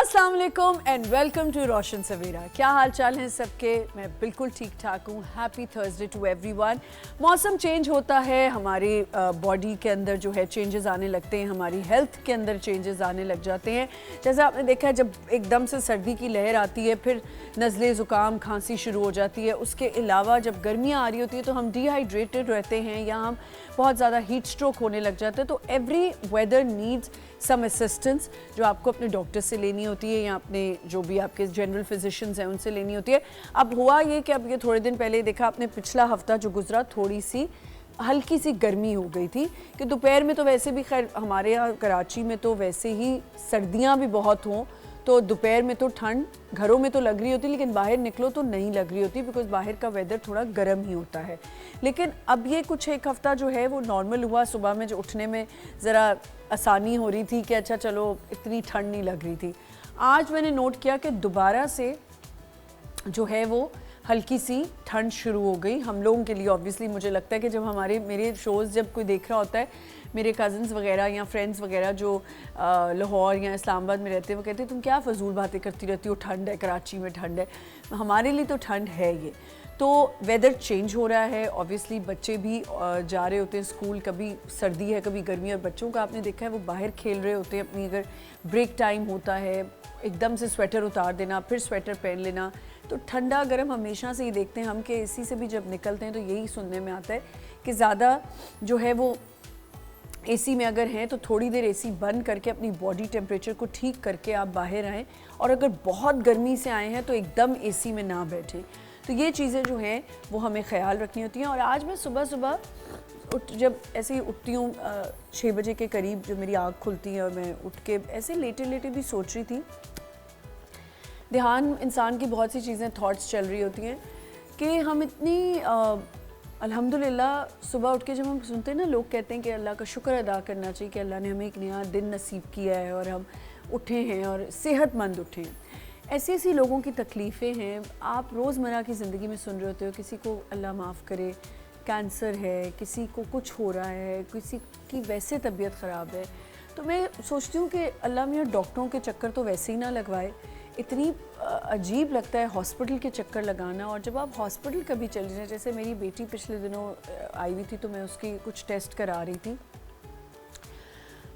अस्सलाम वालेकुम and welcome to रोशन सवेरा। क्या हाल चाल हैं सबके? मैं बिल्कुल ठीक ठाक हूँ। Happy Thursday to everyone. मौसम चेंज होता है, हमारी बॉडी के अंदर जो है चेंजेस आने लगते हैं, हमारी हेल्थ के अंदर चेंजेस आने लग जाते हैं। जैसे आपने देखा है, जब एकदम से सर्दी की लहर आती है, फिर नज़ले ज़ुकाम खांसी शुरू हो जाती है। उसके अलावा जब गर्मियाँ आ रही होती है तो हम डिहाइड्रेटेड रहते हैं या हम बहुत ज़्यादा हीट स्ट्रोक होने लग जाते हैं। तो every weather needs some assistance जो आपको अपने डॉक्टर से लेनी होती है या अपने जो भी आपके जनरल फिजिशियंस हैं उनसे लेनी होती है। अब हुआ ये कि अब ये थोड़े दिन पहले देखा आपने, पिछला हफ्ता जो गुजरा थोड़ी सी हल्की सी गर्मी हो गई थी कि दोपहर में तो वैसे भी, खैर हमारे यहाँ कराची में तो वैसे ही सर्दियाँ भी बहुत हों तो दोपहर में तो ठंड घरों में तो लग रही होती, लेकिन बाहर निकलो तो नहीं लग रही होती बिकॉज बाहर का वेदर थोड़ा गर्म ही होता है। लेकिन अब ये कुछ एक हफ़्ता जो है वो नॉर्मल हुआ। सुबह में जो उठने में ज़रा आसानी हो रही थी कि अच्छा चलो इतनी ठंड नहीं लग रही थी। आज मैंने नोट किया कि दोबारा से जो है वो हल्की सी ठंड शुरू हो गई हम लोगों के लिए। ऑब्वियसली मुझे लगता है कि जब मेरे शोज़ जब कोई देख रहा होता है, मेरे कज़न्स वगैरह या फ्रेंड्स वगैरह जो लाहौर या इस्लामाबाद में रहते हैं, वो कहते हैं तुम क्या फ़जूल बातें करती रहती हो, ठंड है, कराची में ठंड है। हमारे लिए तो ठंड है ये। तो वेदर चेंज हो रहा है, ऑब्वियसली बच्चे भी जा रहे होते हैं स्कूल, कभी सर्दी है कभी गर्मी, और बच्चों का आपने देखा है वो बाहर खेल रहे होते हैं अपनी, अगर ब्रेक टाइम होता है एकदम से स्वेटर उतार देना, फिर स्वेटर पहन लेना। तो ठंडा गर्म हमेशा से ही देखते हैं हम कि एसी से भी जब निकलते हैं तो यही सुनने में आता है कि ज़्यादा जो है वो एसी में अगर हैं तो थोड़ी देर एसी बंद करके अपनी बॉडी टेम्परेचर को ठीक करके आप बाहर आएँ, और अगर बहुत गर्मी से आए हैं तो एकदम एसी में ना बैठें। तो ये चीज़ें जो हैं वो हमें ख्याल रखनी होती हैं। और आज मैं सुबह सुबह जब ऐसे ही उठती हूँ 6 बजे के करीब जो मेरी आँख खुलती है और मैं उठ के ऐसे लेटे लेटे भी सोच रही थी, ध्यान इंसान की बहुत सी चीज़ें थॉट्स चल रही होती हैं कि हम इतनी अल्हम्दुलिल्लाह सुबह उठ के जब हम सुनते हैं ना, लोग कहते हैं कि अल्लाह का शुक्र अदा करना चाहिए कि अल्लाह ने हमें एक नया दिन नसीब किया है और हम उठे हैं और सेहतमंद उठे हैं। ऐसी ऐसी लोगों की तकलीफ़ें हैं, आप रोज़मर्रा की ज़िंदगी में सुन रहे होते हो। किसी को अल्लाह माफ़ करे कैंसर है, किसी को कुछ हो रहा है, किसी की वैसे तबीयत ख़राब है। तो मैं सोचती हूँ कि अल्लाह मियाँ डॉक्टरों के चक्कर तो वैसे ही ना लगवाए। इतनी अजीब लगता है हॉस्पिटल के चक्कर लगाना। और जब आप हॉस्पिटल कभी चले जाए, जैसे मेरी बेटी पिछले दिनों आई हुई थी तो मैं उसकी कुछ टेस्ट करा रही थी,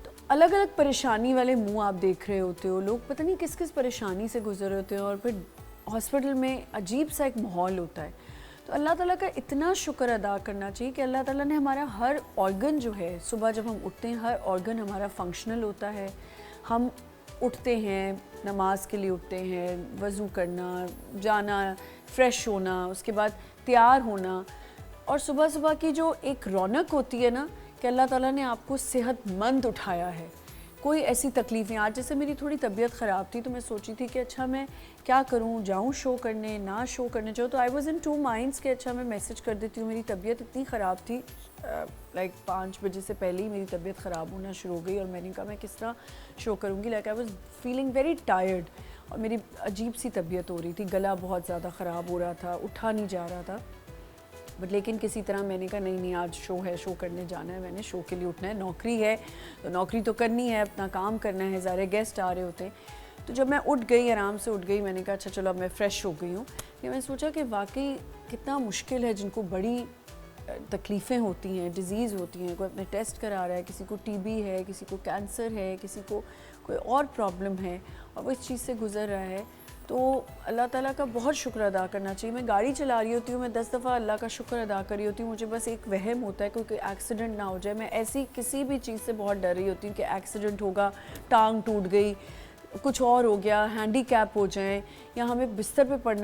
तो अलग अलग परेशानी वाले मुंह आप देख रहे होते हो, लोग पता नहीं किस किस परेशानी से गुजर रहे होते हैं, और फिर हॉस्पिटल में अजीब सा एक माहौल होता है। तो अल्लाह ताला का इतना शुक्र अदा करना चाहिए कि अल्लाह ताला ने हमारा हर ऑर्गन जो है, सुबह जब हम उठते हैं हर ऑर्गन हमारा फंक्शनल होता है। हम उठते हैं, नमाज के लिए उठते हैं, वज़ू करना, जाना, फ़्रेश होना, उसके बाद तैयार होना, और सुबह सुबह की जो एक रौनक होती है ना कि अल्लाह ताला ने आपको सेहतमंद उठाया है। कोई ऐसी तकलीफ़ें, आज जैसे मेरी थोड़ी तबीयत ख़राब थी तो मैं सोची थी कि अच्छा मैं क्या करूं, जाऊं शो करने, ना शो करने जाऊँ। तो I was in two minds कि अच्छा मैं मैसेज कर देती हूँ। मेरी तबीयत इतनी ख़राब थी, लाइक 5 बजे से पहले ही मेरी तबीयत ख़राब होना शुरू हो गई, और मैंने कहा मैं किस तरह शो करूँगी। Like I was feeling very tired, और मेरी अजीब सी तबीयत हो रही थी, गला बहुत ज़्यादा ख़राब हो रहा था, उठा नहीं जा रहा था। बट लेकिन किसी तरह मैंने कहा नहीं आज शो है, शो करने जाना है, मैंने शो के लिए उठना है। नौकरी है तो नौकरी तो करनी है, अपना काम करना है, ज़ारे गेस्ट आ रहे होते। तो जब मैं उठ गई, आराम से उठ गई, मैंने कहा अच्छा चलो अब मैं फ़्रेश हो गई हूँ। कि मैंने सोचा कि वाकई कितना मुश्किल है जिनको बड़ी तकलीफ़ें होती हैं, डिज़ीज़ होती हैं, कोई अपने टेस्ट करा रहा है, किसी को टीबी है, किसी को कैंसर है, किसी को कोई और प्रॉब्लम है और वो इस चीज़ से गुज़र रहा है। तो अल्लाह ताला का बहुत शुक्र अदा करना चाहिए। मैं गाड़ी चला रही होती हूँ, मैं 10 दफ़ा अल्लाह का शुक्र अदा कर रही होती हूँ। मुझे बस एक वहम होता है कोई एक्सीडेंट ना हो जाए। मैं ऐसी किसी भी चीज़ से बहुत डर रही होती हूँ कि एक्सीडेंट होगा, टांग टूट गई, कुछ और हो गया, हैंडीकैप हो जाए, या हमें बिस्तर पे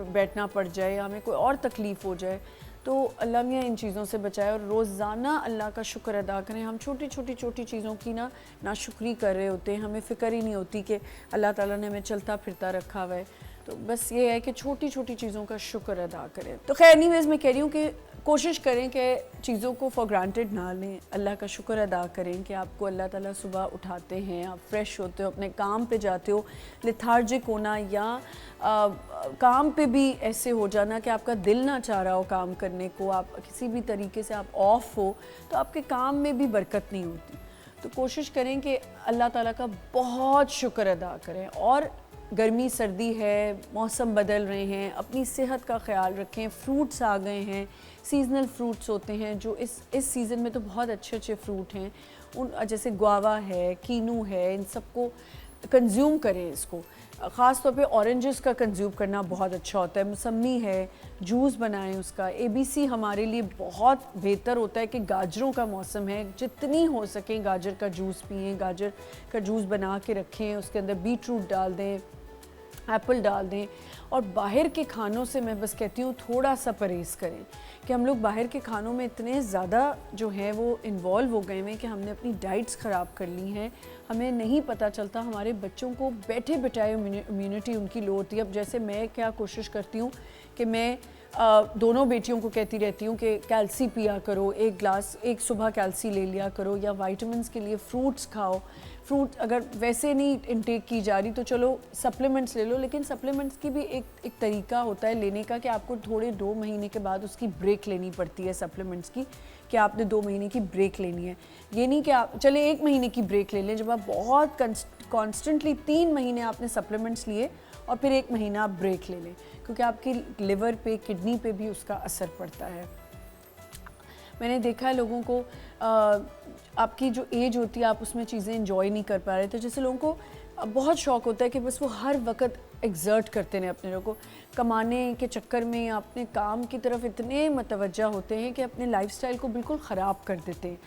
बैठना पड़ जाए, या हमें कोई और तकलीफ़ हो जाए। तो अल्लाह मियाँ इन चीज़ों से बचाए, और रोज़ाना अल्लाह का शुक्र अदा करें। हम छोटी छोटी चीज़ों की नाशुक्री कर रहे होते हैं, हमें फ़िक्र ही नहीं होती कि अल्लाह ताला ने हमें चलता फिरता रखा हुआ है। तो बस ये है कि छोटी छोटी चीज़ों का शुक्र अदा करें। तो खैर एनीवेज़ मैं कह रही हूँ कि कोशिश करें कि चीज़ों को फॉर ग्रांटेड ना लें, अल्लाह का शुक्र अदा करें कि आपको अल्लाह ताला सुबह उठाते हैं, आप फ्रेश होते हो, अपने काम पे जाते हो। लेथार्जिक होना या काम पे भी ऐसे हो जाना कि आपका दिल ना चाह रहा हो काम करने को, आप किसी भी तरीके से आप ऑफ हो, तो आपके काम में भी बरकत नहीं होती। तो कोशिश करें कि अल्लाह ताला का बहुत शुक्र अदा करें। और गर्मी सर्दी है, मौसम बदल रहे हैं, अपनी सेहत का ख्याल रखें। फ्रूट्स आ गए हैं, सीजनल फ्रूट्स होते हैं जो इस सीज़न में तो बहुत अच्छे अच्छे फ्रूट हैं, उन जैसे गुआवा है, कीनू है, इन सबको कंज्यूम करें। इसको ख़ास तौर पे ऑरेंजेस का कंज्यूम करना बहुत अच्छा होता है। मौसमी है, जूस बनाएं उसका। एबीसी हमारे लिए बहुत बेहतर होता है कि गाजरों का मौसम है, जितनी हो सके गाजर का जूस पिएं, गाजर का जूस बना के रखें, उसके अंदर बीट रूट डाल दें, एप्पल डाल दें। और बाहर के खानों से मैं बस कहती हूँ थोड़ा सा परहेज़ करें कि हम लोग बाहर के खानों में इतने ज़्यादा जो है वो इन्वॉल्व हो गए हैं कि हमने अपनी डाइट्स ख़राब कर ली हैं। हमें नहीं पता चलता, हमारे बच्चों को बैठे बिठाए इम्यूनिटी उनकी लो होती है। अब जैसे मैं क्या कोशिश करती हूँ कि मैं दोनों बेटियों को कहती रहती हूँ कि कैल्सी पिया करो, एक ग्लास एक सुबह कैल्सी ले लिया करो, या वाइटामिन्स के लिए फ्रूट्स खाओ। फ्रूट अगर वैसे नहीं इनटेक की जा रही तो चलो सप्लीमेंट्स ले लो, लेकिन सप्लीमेंट्स की भी एक तरीका होता है लेने का कि आपको थोड़े 2 महीने के बाद उसकी ब्रेक लेनी पड़ती है सप्लीमेंट्स की, कि आपने 2 महीने की ब्रेक लेनी है। ये नहीं कि आप चले 1 महीने की ब्रेक ले लें। जब आप बहुत कॉन्स्टेंटली 3 महीने आपने सप्लीमेंट्स लिए और फिर 1 महीना आप ब्रेक ले लें, क्योंकि आपकी लिवर पे, किडनी पे भी उसका असर पड़ता है। मैंने देखा है लोगों को आपकी जो एज होती है आप उसमें चीज़ें इंजॉय नहीं कर पा रहे। तो जैसे लोगों को बहुत शौक़ होता है कि बस वो हर वक्त एग्जर्ट करते हैं अपने लोगों को, कमाने के चक्कर में अपने काम की तरफ इतने मतवज्जा होते हैं कि अपने लाइफस्टाइल को बिल्कुल ख़राब कर देते हैं।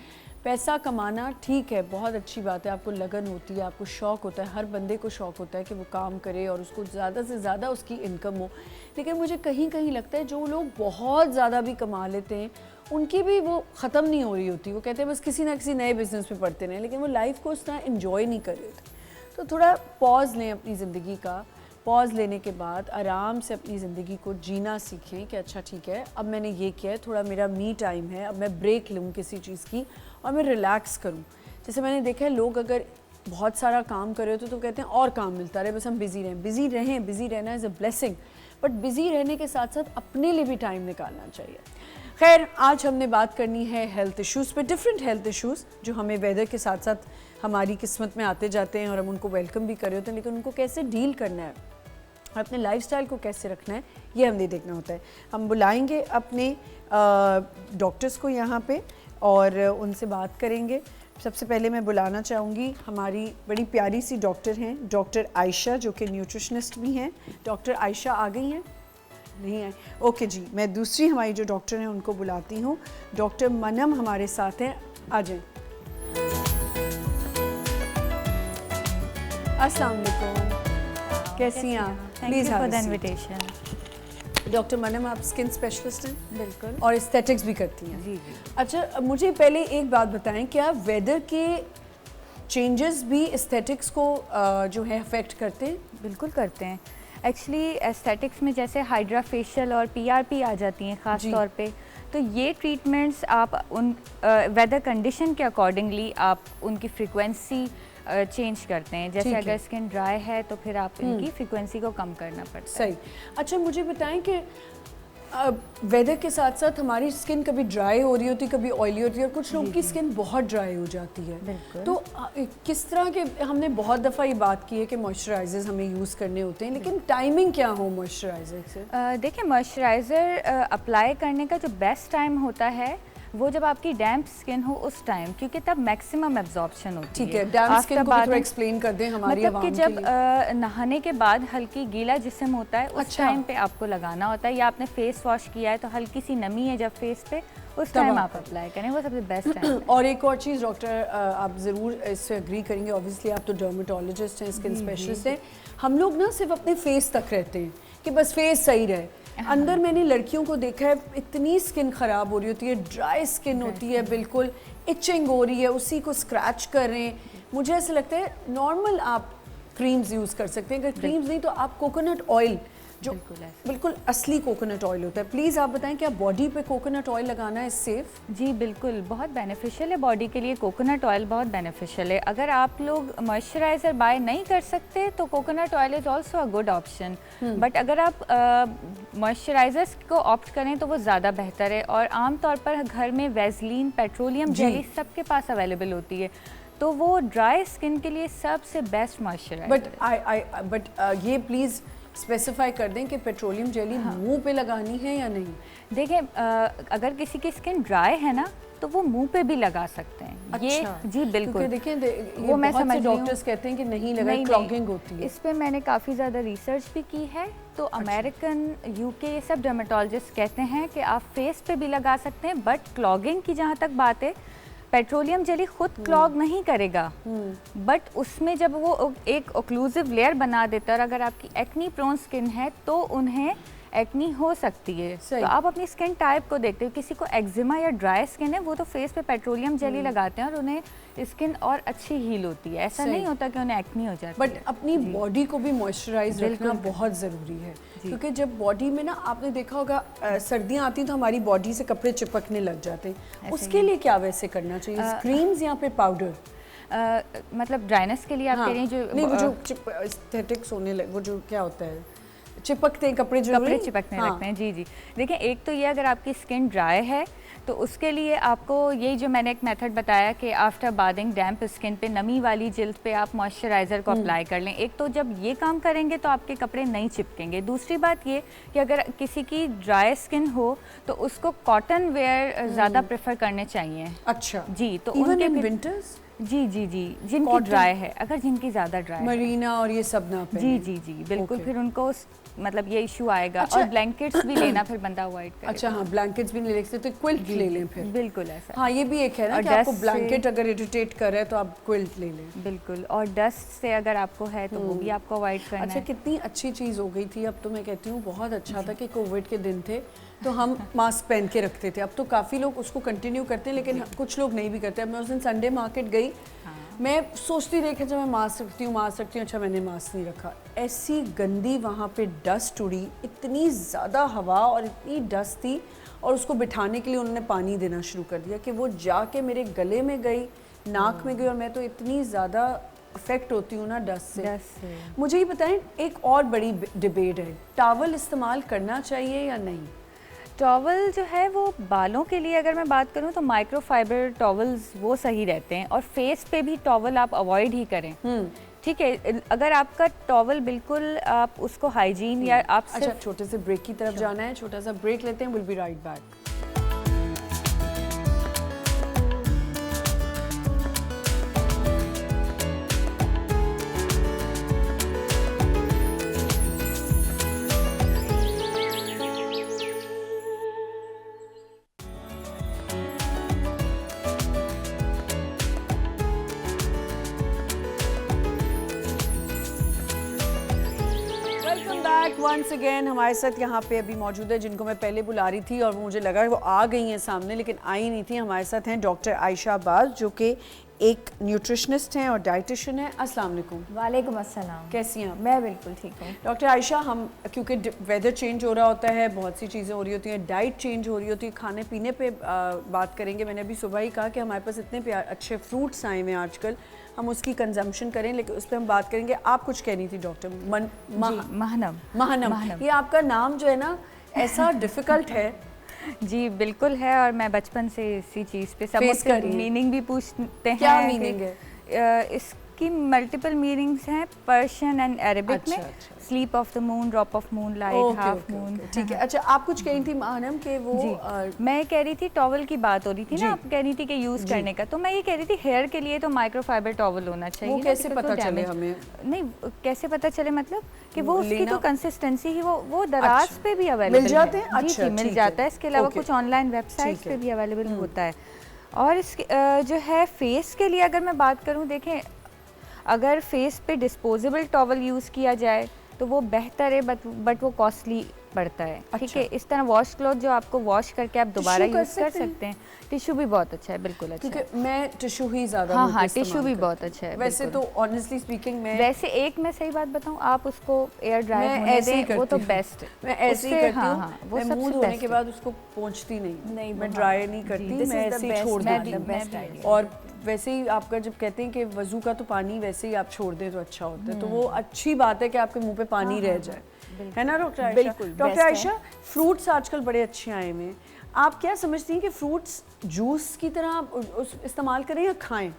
पैसा कमाना ठीक है, बहुत अच्छी बात है, आपको लगन होती है, आपको शौक़ होता है, हर बंदे को शौक़ होता है कि वो काम करे और उसको ज़्यादा से ज़्यादा उसकी इनकम हो। लेकिन मुझे कहीं कहीं लगता है जो लोग बहुत ज़्यादा भी कमा लेते हैं उनकी भी वो ख़त्म नहीं हो रही होती। वो कहते हैं बस किसी ना किसी नए बिज़नेस में पड़ते रहें, लेकिन वो लाइफ को उस तरह इन्जॉय नहीं कर रहे होते। तो थोड़ा पॉज लें अपनी ज़िंदगी का। पॉज लेने के बाद आराम से अपनी ज़िंदगी को जीना सीखें कि अच्छा ठीक है, अब मैंने ये किया है, थोड़ा मेरा मी टाइम है, अब मैं ब्रेक लूँ किसी चीज़ की और मैं रिलैक्स करूँ। जैसे मैंने देखा है लोग अगर बहुत सारा काम कर रहे होते तो कहते हैं और काम मिलता रहे, बस हम बिज़ी रहें। बिज़ी रहना is a blessing, but busy रहने के साथ साथ अपने लिए भी टाइम निकालना चाहिए। खैर, आज हमने बात करनी है हेल्थ इश्यूज़ पे, डिफरेंट हेल्थ इश्यूज़ जो हमें वेदर के साथ साथ हमारी किस्मत में आते जाते हैं और हम उनको वेलकम भी कर रहे होते हैं, लेकिन उनको कैसे डील करना है और अपने लाइफस्टाइल को कैसे रखना है ये हमने देखना होता है। हम बुलाएंगे अपने डॉक्टर्स को यहाँ पे और उनसे बात करेंगे। सबसे पहले मैं बुलाना चाहूँगी हमारी बड़ी प्यारी सी डॉक्टर हैं, डॉक्टर आयशा, जो कि न्यूट्रिशनिस्ट भी हैं। डॉक्टर आयशा आ गई हैं? नहीं है, ओके जी। मैं दूसरी हमारी जो डॉक्टर हैं उनको बुलाती हूँ। डॉक्टर मनम हमारे साथ हैं, आ जाएं। अस्सलाम वालेकुम, कैसी हैं आप? Please for the invitation. Doctor Manam, आप स्किन स्पेशलिस्ट हैं? बिल्कुल। और एस्थेटिक्स भी करती हैं? जी जी। अच्छा, मुझे पहले एक बात बताएं, क्या वेदर के चेंजेस भी एस्थेटिक्स को जो है अफेक्ट करते हैं? बिल्कुल करते हैं। एक्चुअली एस्थेटिक्स में जैसे हाइड्रा फेशियल और पीआरपी आ जाती हैं ख़ास तौर पे, तो ये ट्रीटमेंट्स आप उन वेदर कंडीशन के अकॉर्डिंगली आप उनकी फ्रीक्वेंसी चेंज करते हैं। जैसे अगर स्किन ड्राई है तो फिर आप इनकी फ्रीक्वेंसी को कम करना पड़ता है। सही। अच्छा, मुझे बताएं कि वेदर के साथ साथ हमारी स्किन कभी ड्राई हो रही होती, कभी ऑयली होती है, और कुछ लोगों की स्किन बहुत ड्राई हो जाती है। बिल्कुल। तो किस तरह के, हमने बहुत दफ़ा ये बात की है कि मॉइस्चराइजर्स हमें यूज़ करने होते हैं, लेकिन टाइमिंग क्या हो मॉइस्चराइजर से? देखिए, मॉइस्चराइज़र अप्लाई करने का जो बेस्ट टाइम होता है वो जब आपकी डैम्प स्किन हो उस टाइम, क्योंकि तब मैक्सिमम एब्जॉर्प्शन होती है। ठीक है, डैम्प स्किन को थोड़ा एक्सप्लेन कर दें हमारी मतलब कि जब नहाने के बाद हल्की गीला जिस्म होता है उस टाइम पे आपको लगाना होता है, या आपने फेस वॉश किया है तो हल्की सी नमी है जब फेस पे, उस टाइम आप अप्लाई करें, वो सबसे बेस्ट टाइम है। और एक और चीज़ डॉक्टर, आप ज़रूर इससे एग्री करेंगे, ऑब्वियसली आप तो डर्मेटोलॉजिस्ट हैं, स्किन स्पेशलिस्ट हैं। हम लोग ना सिर्फ अपने फेस तक रहते हैं कि बस फेस सही रहे। अंदर मैंने लड़कियों को देखा है, इतनी स्किन ख़राब हो रही होती है, ड्राई स्किन होती है, बिल्कुल इचिंग हो रही है, उसी को स्क्रैच कर रहे हैं। मुझे ऐसा लगता है नॉर्मल आप क्रीम्स यूज़ कर सकते हैं, अगर क्रीम्स नहीं तो आप कोकोनट ऑयल, जो बिल्कुल असली कोकोनट ऑयल होता है। प्लीज़ आप बताएं, क्या बॉडी पे कोकोनट ऑयल लगाना है सेफ़? जी बिल्कुल, बहुत बेनिफिशियल है बॉडी के लिए, कोकोनट ऑयल बहुत बेनिफिशियल है। अगर आप लोग मॉइस्चराइज़र बाय नहीं कर सकते तो coconut oil is also a good option, but अगर आप मॉइस्चराइज़र्स को ऑप्ट करें तो वो ज़्यादा बेहतर है। और आमतौर पर घर में वैसलीन, पेट्रोलियम जेली सबके पास अवेलेबल होती है, तो वो ड्राई स्किन के लिए सबसे बेस्ट मॉइस्चराइजर। बट ये प्लीज़ स्पेसिफाई कर दें कि पेट्रोलियम जेली मुंह पे लगानी है या नहीं। देखिए अगर किसी की स्किन ड्राई है ना तो वो मुंह पे भी लगा सकते हैं। अच्छा। ये जी बिल्कुल, देखिए वो मैं समझ डॉक्टर्स कहते हैं कि नहीं लगाएं, क्लॉगिंग होती है। इस पे मैंने काफ़ी ज़्यादा रिसर्च भी की है, तो अमेरिकन, यूके, ये सब डर्मेटोलॉजिस्ट कहते हैं कि आप फेस पे भी लगा सकते हैं, बट क्लॉगिंग की जहाँ तक बात है, पेट्रोलियम जेली खुद क्लॉग नहीं करेगा, बट उसमें जब वो एक ओक्लूसिव लेयर बना देता है, और अगर आपकी एक्नी प्रोन स्किन है तो उन्हें एक्नी हो सकती है। तो आप अपनी स्किन टाइप को देखते हो, किसी को एक्जिमा या ड्राई स्किन है वो तो फेस पे पेट्रोलियम जेली लगाते हैं और उन्हें स्किन और अच्छी हील होती है। ऐसा नहीं होता कि उन्हें एक्नी हो जाती है। बट अपनी बॉडी को भी मॉइस्चराइज रखना बहुत ज़रूरी है, क्योंकि जब बॉडी में ना, आपने देखा होगा सर्दियाँ आती तो हमारी बॉडी से कपड़े चिपकने लग जाते हैं, उसके लिए क्या वैसे करना चाहिए? क्रीम्स या फिर पाउडर? मतलब ड्राइनेस के लिए आप कह रही हैं जो नहीं, वो जो एस्थेटिक्स होने लगे, वो जो क्या होता है, चिपकते हैं कपड़े चिपकने लगते हैं। जी जी, देखिए एक तो ये, अगर आपकी स्किन ड्राई है तो उसके लिए आपको यही जो मैंने एक मेथड बताया कि आफ्टर बादिंग डैम्प स्किन पे, नमी वाली जिल्द पे आप मॉइस्चराइज़र को अप्लाई कर लें। एक तो जब ये काम करेंगे तो आपके कपड़े नहीं चिपकेंगे। दूसरी बात ये कि अगर किसी की ड्राई स्किन हो तो उसको कॉटन वेयर ज़्यादा प्रेफर करने चाहिए। अच्छा जी, तो उनके विंटर्स, जी जी जी, जिनकी ड्राई है, अगर जिनकी ज़्यादा ड्राई, मरीना और ये सब ना पहने। जी जी जी बिल्कुल, फिर उनको मतलब ये इशू आएगा। और ब्लैंकेट्स भी लेना फिर बंदा अवॉइड करे। अच्छा हाँ, ब्लैंकेट्स भी नहीं ले सकते तो क्विल्ट ले लें फिर। बिल्कुल ऐसा। हाँ, ये भी एक है ना कि आपको ब्लैंकेट अगर इरिटेट कर रहा है तो आप क्विल्ट ले लें। बिल्कुल, और डस्ट से अगर आपको है तो वो भी आपको अवॉइड करना है। अच्छा, कितनी अच्छी चीज़ हो गई थी। अब तो मैं कहती हूँ बहुत अच्छा था कि कोविड के दिन थे तो हम मास्क पहन के रखते थे। अब तो काफ़ी लोग उसको कंटिन्यू करते हैं, लेकिन कुछ लोग नहीं भी करते। अब मैं उस दिन संडे मार्केट गई, मैं सोचती रही कि जब मैं मास्क रखती हूँ, अच्छा मैंने मास्क नहीं रखा। ऐसी गंदी वहाँ पे डस्ट उड़ी, इतनी ज़्यादा हवा और इतनी डस्ट थी, और उसको बिठाने के लिए उन्होंने पानी देना शुरू कर दिया कि वो जाके मेरे गले में गई, नाक में गई, और मैं तो इतनी ज़्यादा अफेक्ट होती हूँ ना डस्ट से। मुझे ये बताएं, एक और बड़ी डिबेट है, टॉवल इस्तेमाल करना चाहिए या नहीं? टॉवल जो है वो बालों के लिए अगर मैं बात करूं तो माइक्रोफाइबर टॉवल्स वो सही रहते हैं, और फेस पे भी टॉवल आप अवॉइड ही करें। ठीक है, अगर आपका टॉवल बिल्कुल आप उसको हाइजीन या आप अच्छा, छोटे से ब्रेक की तरफ जाना है, छोटा सा ब्रेक लेते हैं, will be right back. Once again हमारे साथ यहाँ पे अभी मौजूद है, जिनको मैं पहले बुला रही थी और मुझे लगा वो आ गई हैं सामने, लेकिन आई नहीं थी। हमारे साथ हैं डॉक्टर आयशा अब्बास, जो कि एक न्यूट्रिशनिस्ट हैं और डाइटिशियन हैं। अस्सलाम वालेकुम। वालेकुम अस्सलाम। कैसी हैं आप? मैं बिल्कुल ठीक हूँ डॉक्टर आयशा। हम क्योंकि वेदर चेंज हो रहा होता है, बहुत सी चीज़ें हो रही होती हैं, डाइट चेंज हो रही होती है, खाने पीने पे बात करेंगे। मैंने अभी सुबह ही कहा कि हमारे पास इतने अच्छे फ्रूट्स आए हुए हैं आजकल, हम उसकी कंजम्पशन करें, लेकिन उस पर हम बात करेंगे। आप कुछ कह रही थी डॉक्टर? महनम। ये आपका नाम जो है ना ऐसा डिफ़िकल्ट है। जी बिल्कुल है, और मैं बचपन से इसी चीज़ पे सब मुझसे मीनिंग भी पूछते हैं। क्या मीनिंग है? इसकी मल्टीपल मीनिंग्स हैं पर्शियन एंड अरेबिक में। Sleep of the moon, drop of moon light, half moon. ठीक है। अच्छा, आप कुछ कह रही थी मानम के वो मैं कह रही थी टॉवल की बात हो रही थी ना, आप कह रही थी कि यूज़ करने का, तो मैं ये कह रही थी हेयर के लिए तो माइक्रोफाइबर टॉवल होना चाहिए। वो कैसे पता चले हमें? नहीं, कैसे पता चले मतलब कि वो उसकी तो कंसिस्टेंसी ही वो दराज पे भी अवेलेबल मिल जाते हैं। अच्छा, मिल जाता है। इसके अलावा कुछ ऑनलाइन वेबसाइट्स पे भी अवेलेबल होता है। और इसके जो है फेस के लिए अगर मैं बात करूँ, देखें अगर फेस पे डिस्पोजेबल टॉवल यूज़ किया जाए तो वो बेहतर है, बट वो कॉस्टली पड़ता है। ठीक है, इस तरह वॉश क्लॉथ जो आपको वॉश करके आप दोबारा यूज़ कर सकते हैं। टिश्यू भी बहुत अच्छा है, बिल्कुल अच्छा है। मैं टिश्यू ही ज़्यादा हाँ, टिश्यू भी बहुत अच्छा है वैसे तो ऑनेस्टली स्पीकिंग। मैं वैसे एक मैं सही बात बताऊँ, आप उसको एयर ड्राई होने दें, वो तो बेस्ट है। मैं ऐसे ही करती हूँ। मैं मुंह धोने के बाद उसको पोंछती नहीं, मैं ड्राई नहीं करती, मैं ऐसे ही छोड़ देती हूँ। और वैसे ही आपका जब कहते हैं कि वज़ू का तो पानी वैसे ही आप छोड़ दें तो अच्छा होता है, तो वो अच्छी बात है कि आपके मुंह पे पानी रह जाए, है ना डॉक्टर आयशा? बिल्कुल। डॉक्टर आयशा, फ्रूट्स आजकल बड़े अच्छे आए हुए हैं, आप क्या समझती हैं कि फ्रूट्स जूस की तरह इस्तेमाल करें या खाएं?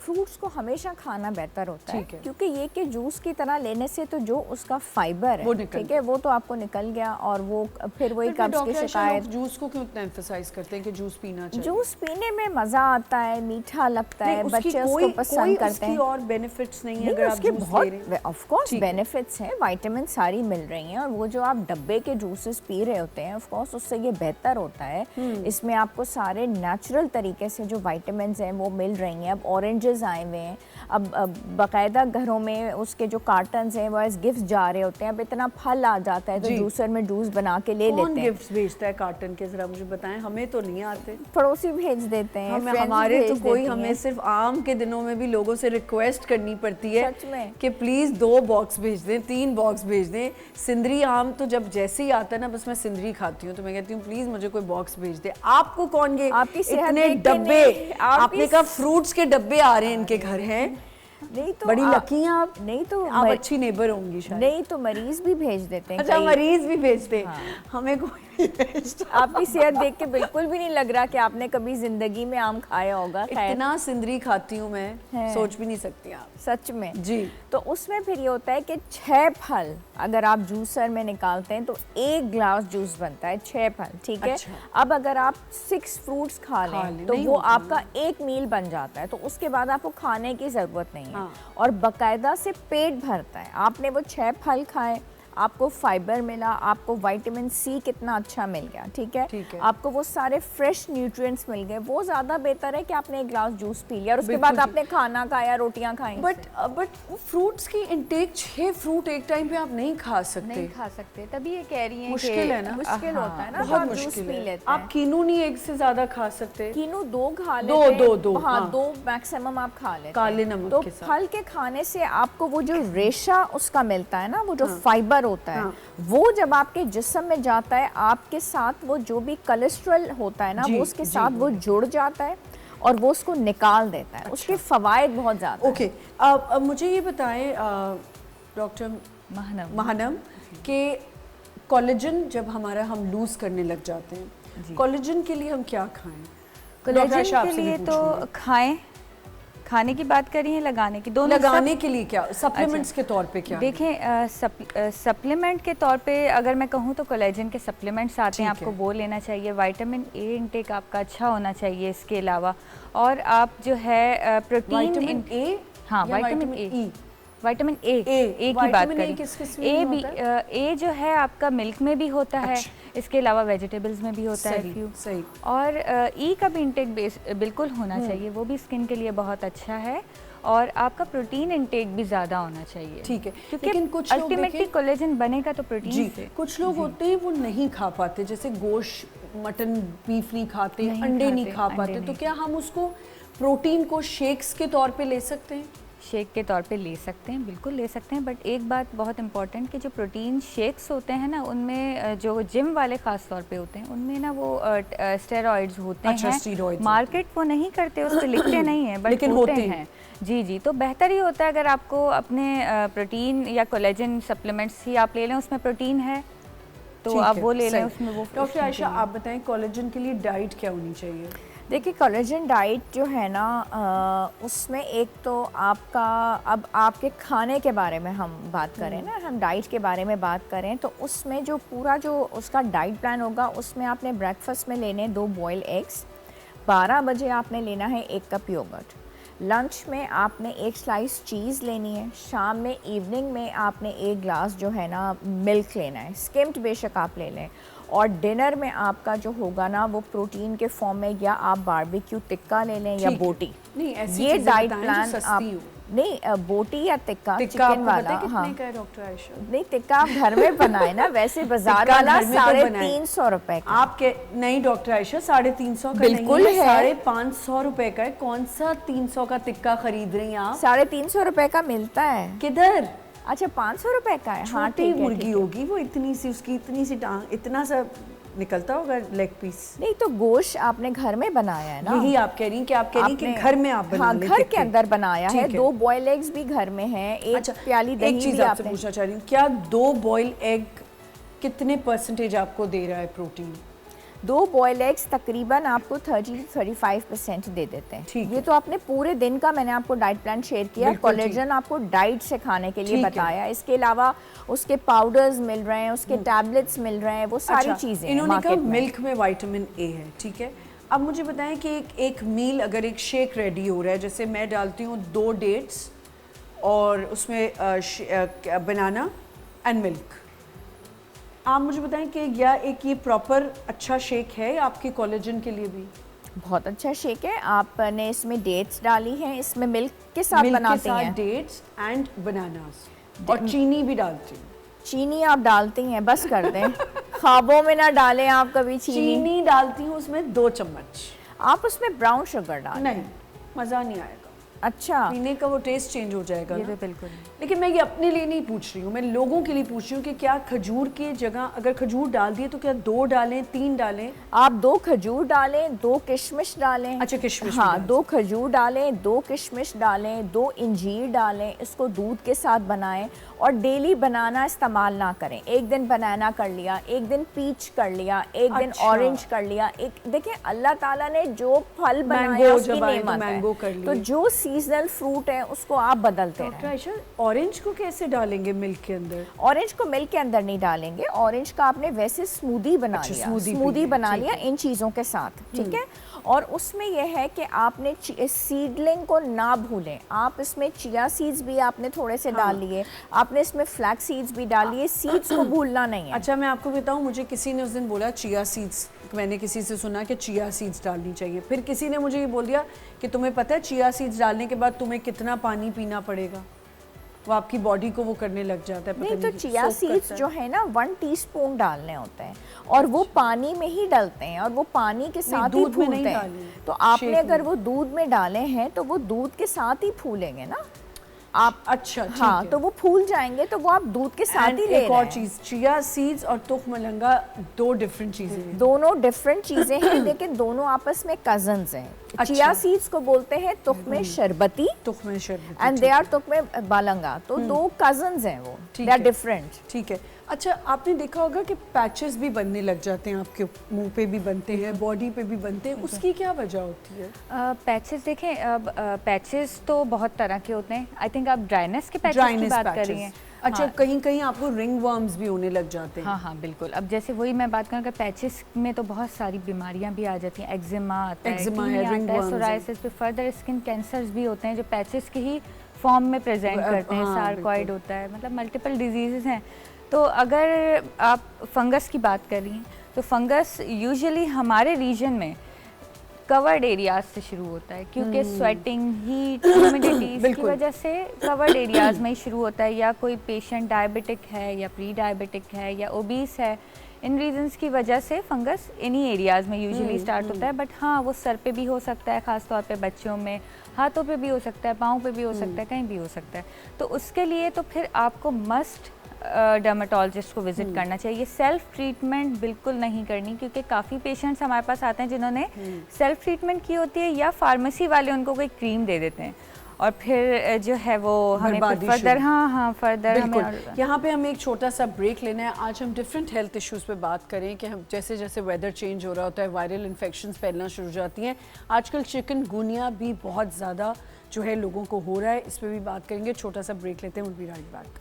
फ्रूट्स को हमेशा खाना बेहतर होता है, ठीक है। क्योंकि ये कि जूस की तरह लेने से तो जो उसका फाइबर वो है, निकल ठीक है, वो तो आपको निकल गया और वो फिर वही कब्ज की शिकायत। जूस को क्यों इतना एम्फसाइज करते हैं कि जूस पीना चाहिए? जूस पीने में मज़ा आता है, मीठा लगता है, उसकी बच्चे कोई उसको पसंद करते हैं। और बेनिफिट्स नहीं है नहीं, अगर आप उसके जूस बहुत ले रहे हैं? ऑफ कोर्स ठीक है। बेनिफिट्स हैं, विटामिन सारी मिल रही हैं, और वो जो आप डब्बे के जूसेस पी रहे होते हैं ऑफ कोर्स उससे ये बेहतर होता है। इसमें आपको सारे नेचुरल तरीके से जो विटामिन्स हैं वो मिल रही हैं। अब ऑरेंजेस आए हुए हैं, अब बाकायदा घरों में उसके जो कार्टन्स हैं वो एज गिफ्ट जा रहे होते हैं। अब इतना फल आ जाता है तो जूसर में जूस बना के ले लेते हैं। कौन गिफ्ट्स भेजता है कार्टन के, जरा मुझे बताएं, हमें तो नहीं आते। पड़ोसी भेज देते हैं, हमारे तो कोई, हमें सिर्फ आम के दिनों में भी लोगों से रिक्वेस्ट करनी पड़ती है सच में कि प्लीज 2 बॉक्स भेज दें, 3 बॉक्स भेज दें। सिंदरी आम तो जब जैसे ही आता है ना, बस मैं सिंदरी खाती हूँ तो मैं कहती हूँ प्लीज मुझे कोई बॉक्स भेज दे। आपको कौन ये आपकी सेहत इतने देख के डब्बे, नहीं, आपने कहा फ्रूट्स के डब्बे आ रहे हैं इनके घर हैं, नहीं तो बड़ी लकी हैं आप। नहीं तो आप अच्छी नेबर होंगी शायद। नहीं तो मरीज भी भेज देते हैं। अच्छा, कई। मरीज भी भेजते हैं, हमें कोई नहीं भेजता। आपकी सेहत देख के बिल्कुल भी नहीं लग रहा कि आपने कभी जिंदगी में आम खाया होगा। इतना सिंदरी खाती हूँ मैं, सोच भी नहीं सकती आप। सच में जी। तो उसमें फिर ये होता है कि 6 फल अगर आप जूसर में निकालते हैं तो 1 ग्लास जूस बनता है, 6 फल, ठीक है। अच्छा। अब अगर आप 6 फ्रूट्स खा लें तो वो आपका एक मील बन जाता है, तो उसके बाद आपको खाने की ज़रूरत नहीं है। और बाकायदा से पेट भरता है। आपने वो 6 फल खाए, आपको फाइबर मिला, आपको विटामिन सी कितना अच्छा मिल गया, ठीक है। आपको वो सारे फ्रेश न्यूट्रिएंट्स मिल गए। वो ज़्यादा बेहतर है कि आपने 1 ग्लास जूस पी लिया और उसके बाद आपने खाना खाया, रोटियां खाई। बट फ्रूट्स की इंटेक, 6 फ्रूट एक टाइम पे आप नहीं खा सकते। नहीं खा सकते, तभी ये कह रही हैं मुश्किल है ना, मुश्किल होता है ना, बहुत आप मुश्किल जूस पी है। लेते हैं। आप कीनू नहीं 1 से ज्यादा खा सकते। कीनू 2 खा लेते हैं। 2 हाँ, 2 मैक्सिमम आप खा लेते हैं काले नमक तो के साथ। फल के खाने से आपको वो जो रेशा उसका मिलता है ना, वो जो फाइबर होता है, वो जब आपके जिस्म में जाता है, आपके साथ वो जो भी कोलेस्ट्रॉल होता है ना, वो उसके साथ वो जुड़ जाता है और वो उसको निकाल देता है। उसके फ़वाइद बहुत ज़्यादा। ओके, अब मुझे ये बताएं डॉक्टर महानम कि कोलेजन जब हमारा हम लूज करने लग जाते हैं, कोलेजन के लिए हम क्या खाएं? कोलेजन के लिए तो खाएं, खाने की बात करिए, लगाने की, दोनों। लगाने के लिए क्या सप्लीमेंट्स के तौर पे क्या? देखें, सप्लीमेंट के तौर पे अगर मैं कहूँ तो कोलेजन के सप्लीमेंट्स आते हैं, आपको वो लेना चाहिए। विटामिन ए इंटेक आपका अच्छा होना चाहिए इसके अलावा। और आप जो है प्रोटीन, विटामिन ए, हाँ विटामिन ए, विटामिन ए की बात करें। ए भी, ए जो है आपका मिल्क में भी होता है, इसके अलावा वेजिटेबल्स में भी होता है फ्यू। सही। और ई का भी इंटेक बिल्कुल होना चाहिए, वो भी स्किन के लिए बहुत अच्छा है। और आपका प्रोटीन इंटेक भी ज़्यादा होना चाहिए, ठीक है। क्योंकि कुछ अल्टीमेटली कोलेजन बनेगा तो प्रोटीन से। कुछ लोग होते हैं वो नहीं खा पाते, जैसे गोश्त, मटन, बीफ नहीं खाते, अंडे नहीं खा पाते, तो क्या हम उसको प्रोटीन को शेक्स के तौर पे ले सकते हैं? शेक के तौर पे ले सकते हैं, बिल्कुल ले सकते हैं। बट एक बात बहुत इंपॉर्टेंट कि जो प्रोटीन शेक्स होते हैं ना, उनमें जो जिम वाले ख़ास तौर पे होते हैं, उनमें ना वो स्टेरॉइड्स होते हैं। मार्केट वो नहीं करते, उस पर लिखते नहीं है, बट होते हैं। जी, तो बेहतर ही होता है अगर आपको अपने प्रोटीन या कोलेजन सप्लीमेंट्स ही आप ले लें, उसमें प्रोटीन है तो आप वो ले लें, उसमें वो। डॉक्टर आयशा, आप बताएं कोलेजन के लिए डाइट क्या होनी चाहिए? देखिए, कोलेजन डाइट जो है ना, उसमें एक तो आपका, अब आपके खाने के बारे में हम बात करें ना, हम डाइट के बारे में बात करें तो उसमें जो पूरा जो उसका डाइट प्लान होगा, उसमें आपने ब्रेकफास्ट में लेने 2 बॉयल एग्स, 12 बजे आपने लेना है 1 कप योगर्ट, लंच में आपने 1 स्लाइस चीज़ लेनी है, शाम में इवनिंग में आपने 1 ग्लास जो है ना मिल्क लेना है, स्किम्ड बेशक आप ले लें। और डिनर में आपका जो होगा ना वो प्रोटीन के फॉर्म में, या आप बारबेक्यू टिक्का ले लें या बोटी। नहीं, ऐसी ये डाइट प्लान आप नहीं, बोटी या टिक्का चिकन वाला। हाँ, डॉक्टर आयशा, नहीं, टिक्का आप घर में बनाए ना, वैसे बाजार वाला 350 रुपए का। आपके नहीं डॉक्टर आयशा, 350 का बिल्कुल नहीं है, है, 550 रुपए का है। कौन सा 300 का टिक्का खरीद रही हैं आप? 350 रुपए का मिलता है। किधर? अच्छा, 500 रुपए का है। हाँ, ठीक है, मुर्गी होगी वो, इतनी सी उसकी, इतनी सी टांग, इतना सा निकलता होगा लेग पीस। नहीं तो गोश्त आपने घर में बनाया है ना, यही आप कह रही हैं कि आप कह रही हैं कि घर में आप बना लेते हैं। घर के अंदर बनाया है। 2 बॉयल एग्स भी घर में है, 1 प्याली दही भी। एक चीज आपसे पूछना चाह रही हूँ, क्या 2 बॉयल एग कितने % आपको दे रहा है प्रोटीन? 2 बॉयल एग्स तकरीबन आपको 30 से 35% दे देते हैं। ठीक ये तो आपने पूरे दिन का मैंने आपको डाइट प्लान शेयर किया, बिल्कुल ठीक। कोलेजन आपको डाइट से खाने के लिए ठीक है। बताया, इसके अलावा उसके पाउडर्स मिल रहे हैं, उसके टैबलेट्स मिल रहे हैं, वो सारी चीज़ें हैं इन्होंने कहा मार्केट में। मिल्क में विटामिन ए है, ठीक है। अब मुझे बताएं कि एक मील अगर एक शेक रेडी हो रहा है, जैसे मैं डालती हूँ 2 डेट्स और उसमें बनाना एंड मिल्क, आप मुझे बताएं कि या एक ये प्रॉपर अच्छा शेक है आपके कोलेजन के लिए भी? बहुत अच्छा शेक है। आपने इसमें डेट्स डाली हैं, इसमें मिल्क के साथ मिल्क बनाते के साथ हैं, डेट्स एंड बनानास और चीनी भी डालती हूँ। चीनी आप डालती हैं, बस कर दें ख्वाबों में ना डालें आप कभी चीनी डालती हूँ उसमें 2 चम्मच। आप उसमें ब्राउन शुगर डालें। नहीं, मज़ा नहीं आएगा, अच्छा, पीने का वो टेस्ट चेंज हो जाएगा ये ना। तो बिल्कुल नहीं। लेकिन मैं ये अपने लिए नहीं पूछ रही हूँ, मैं लोगों के लिए पूछ रही हूँ कि क्या खजूर की जगह अगर खजूर डाल दिए तो क्या 2 डालें, 3 डालें? आप 2 खजूर डालें, 2 किशमिश डालें। अच्छा, किशमिश हाँ, भी 2 खजूर डालें, 2 किशमिश डालें, 2 इंजीर डालें, इसको दूध के साथ बनाएं और डेली बनाना इस्तेमाल ना करें। एक दिन बनाना कर लिया, एक दिन पीच कर लिया, एक दिन अच्छा। ऑरेंज कर लिया। एक देखिए अल्लाह ताला ने जो फल बनाया मैंगो उसकी जब आए तो नेमत मैंगो है, कर लिए। तो जो सीजनल फ्रूट है उसको आप बदलते डॉक्टर रहें। आयशा, ऑरेंज को कैसे डालेंगे मिल्क के अंदर? ऑरेंज को मिल्क के अंदर नहीं डालेंगे, ऑरेंज का आपने वैसे स्मूदी बना अच्छा, लिया, स्मूदी स्मूदी पी बना लिया, लिया ठीक है। इन चीज़ों के साथ, ठीक है। और उसमें यह है कि आपने सीडलिंग को ना भूलें। आप इसमें चिया सीड्स भी आपने थोड़े से डाल लिए, आपने इसमें फ्लैक्स सीड्स भी डाल लिए, सीड्स को भूलना नहीं है। अच्छा, मैं आपको बताऊँ, मुझे किसी ने उस दिन बोला चिया सीड्स, मैंने किसी से सुना कि चिया सीड्स डालनी चाहिए। फिर किसी ने मुझे ये बोल दिया कि तुम्हें पता है चिया सीड्स डालने के बाद तुम्हें कितना पानी पीना पड़ेगा, वो आपकी बॉडी को वो करने लग जाता है। नहीं, तो चिया सीड्स जो है ना 1 टीस्पून डालने होते हैं और वो पानी में ही डलते हैं और वो पानी के साथ ही दूध में नहीं फूलते हैं। डालने, तो आपने शेक अगर में। वो दूध में डाले हैं तो वो दूध के साथ ही फूलेंगे ना आप। अच्छा, ठीक हाँ, है। तो वो फूल जाएंगे तो वो आप दूध के साथ And ही ले एक रहे और हैं। चीज़, चिया सीड्स और तुख मलंगा 2 डिफरेंट चीज़ें हैं। दोनों डिफरेंट चीजें हैं लेकिन दोनों आपस में कजन्स हैं। अच्छा। चिया सीड्स को बोलते हैं तुख्मे शरबती तुख में शरबत, एंड दे आर तुख्मे बालंगा, तो 2 कजन्स हैं वो, ठीक दे आर है। डिफरेंट। ठीक है। अच्छा, आपने देखा होगा कि पैचेस भी बनने लग जाते हैं, आपके मुंह पे भी बनते हैं, बॉडी पे भी बनते हैं, उसकी क्या वजह होती है? पैचेस देखें, अब पैचेस तो बहुत तरह के होते हैं। आई थिंक आप ड्राइनेस के पैचेस की बात कर रही हैं। अच्छा, हाँ। कहीं कहीं आपको रिंग वर्म्स भी होने लग जाते हैं। हाँ हाँ बिल्कुल। अब जैसे वही मैं बात करूँ कि पैचेस में तो बहुत सारी बीमारियां भी आ जाती हैं। एक्जिमा आता है, एक्जिमा है, टीनिया रिंग आता है, वर्म्स है। सोराइसिस, पे फर्दर स्किन कैंसर्स भी होते हैं जो पैचेस के ही फॉर्म में प्रेजेंट करते हैं। हाँ, सार्कॉइड बिल्कुल। होता है, मतलब मल्टीपल डिजीज़ हैं। तो अगर आप फंगस की बात कर रही हैं तो फंगस यूजुअली हमारे रीजन में कवर्ड एरियाज से शुरू होता है, क्योंकि स्वेटिंग, हीट, ह्यूमिडिटी की बिल्कुल। वजह से कवर्ड एरियाज में ही शुरू होता है। या कोई पेशेंट डायबिटिक है या प्री डायबिटिक है या ओबीस है, इन रीजंस की वजह से फंगस इन्हीं एरियाज में यूजुअली स्टार्ट होता है। बट हाँ, वो सर पे भी हो सकता है, ख़ास तौर पे बच्चों में, हाथों पे भी हो सकता है, पाँव पे भी हो सकता है, कहीं भी हो सकता है। तो उसके लिए तो फिर आपको मस्ट डर्मेटोलॉजिस्ट को विजिट करना चाहिए। सेल्फ ट्रीटमेंट बिल्कुल नहीं करनी, क्योंकि काफ़ी पेशेंट्स हमारे पास आते हैं जिन्होंने सेल्फ ट्रीटमेंट की होती है या फार्मेसी वाले उनको कोई क्रीम दे देते हैं और फिर जो है वो हमें बर्बादी फर्दर शुरू। फर्दर बिल्कुल। हमें यहाँ पे हमें एक छोटा सा ब्रेक लेना है। आज हम डिफरेंट हेल्थ इश्यूज़ पे बात करें कि हम जैसे जैसे वेदर चेंज हो रहा होता है, वायरल इन्फेक्शंस फैलना शुरू हो जाती हैं। आजकल चिकनगुनिया भी बहुत ज़्यादा जो है लोगों को हो रहा है, इस पर भी बात करेंगे। छोटा सा ब्रेक लेते हैं, विल बी राइट बैक।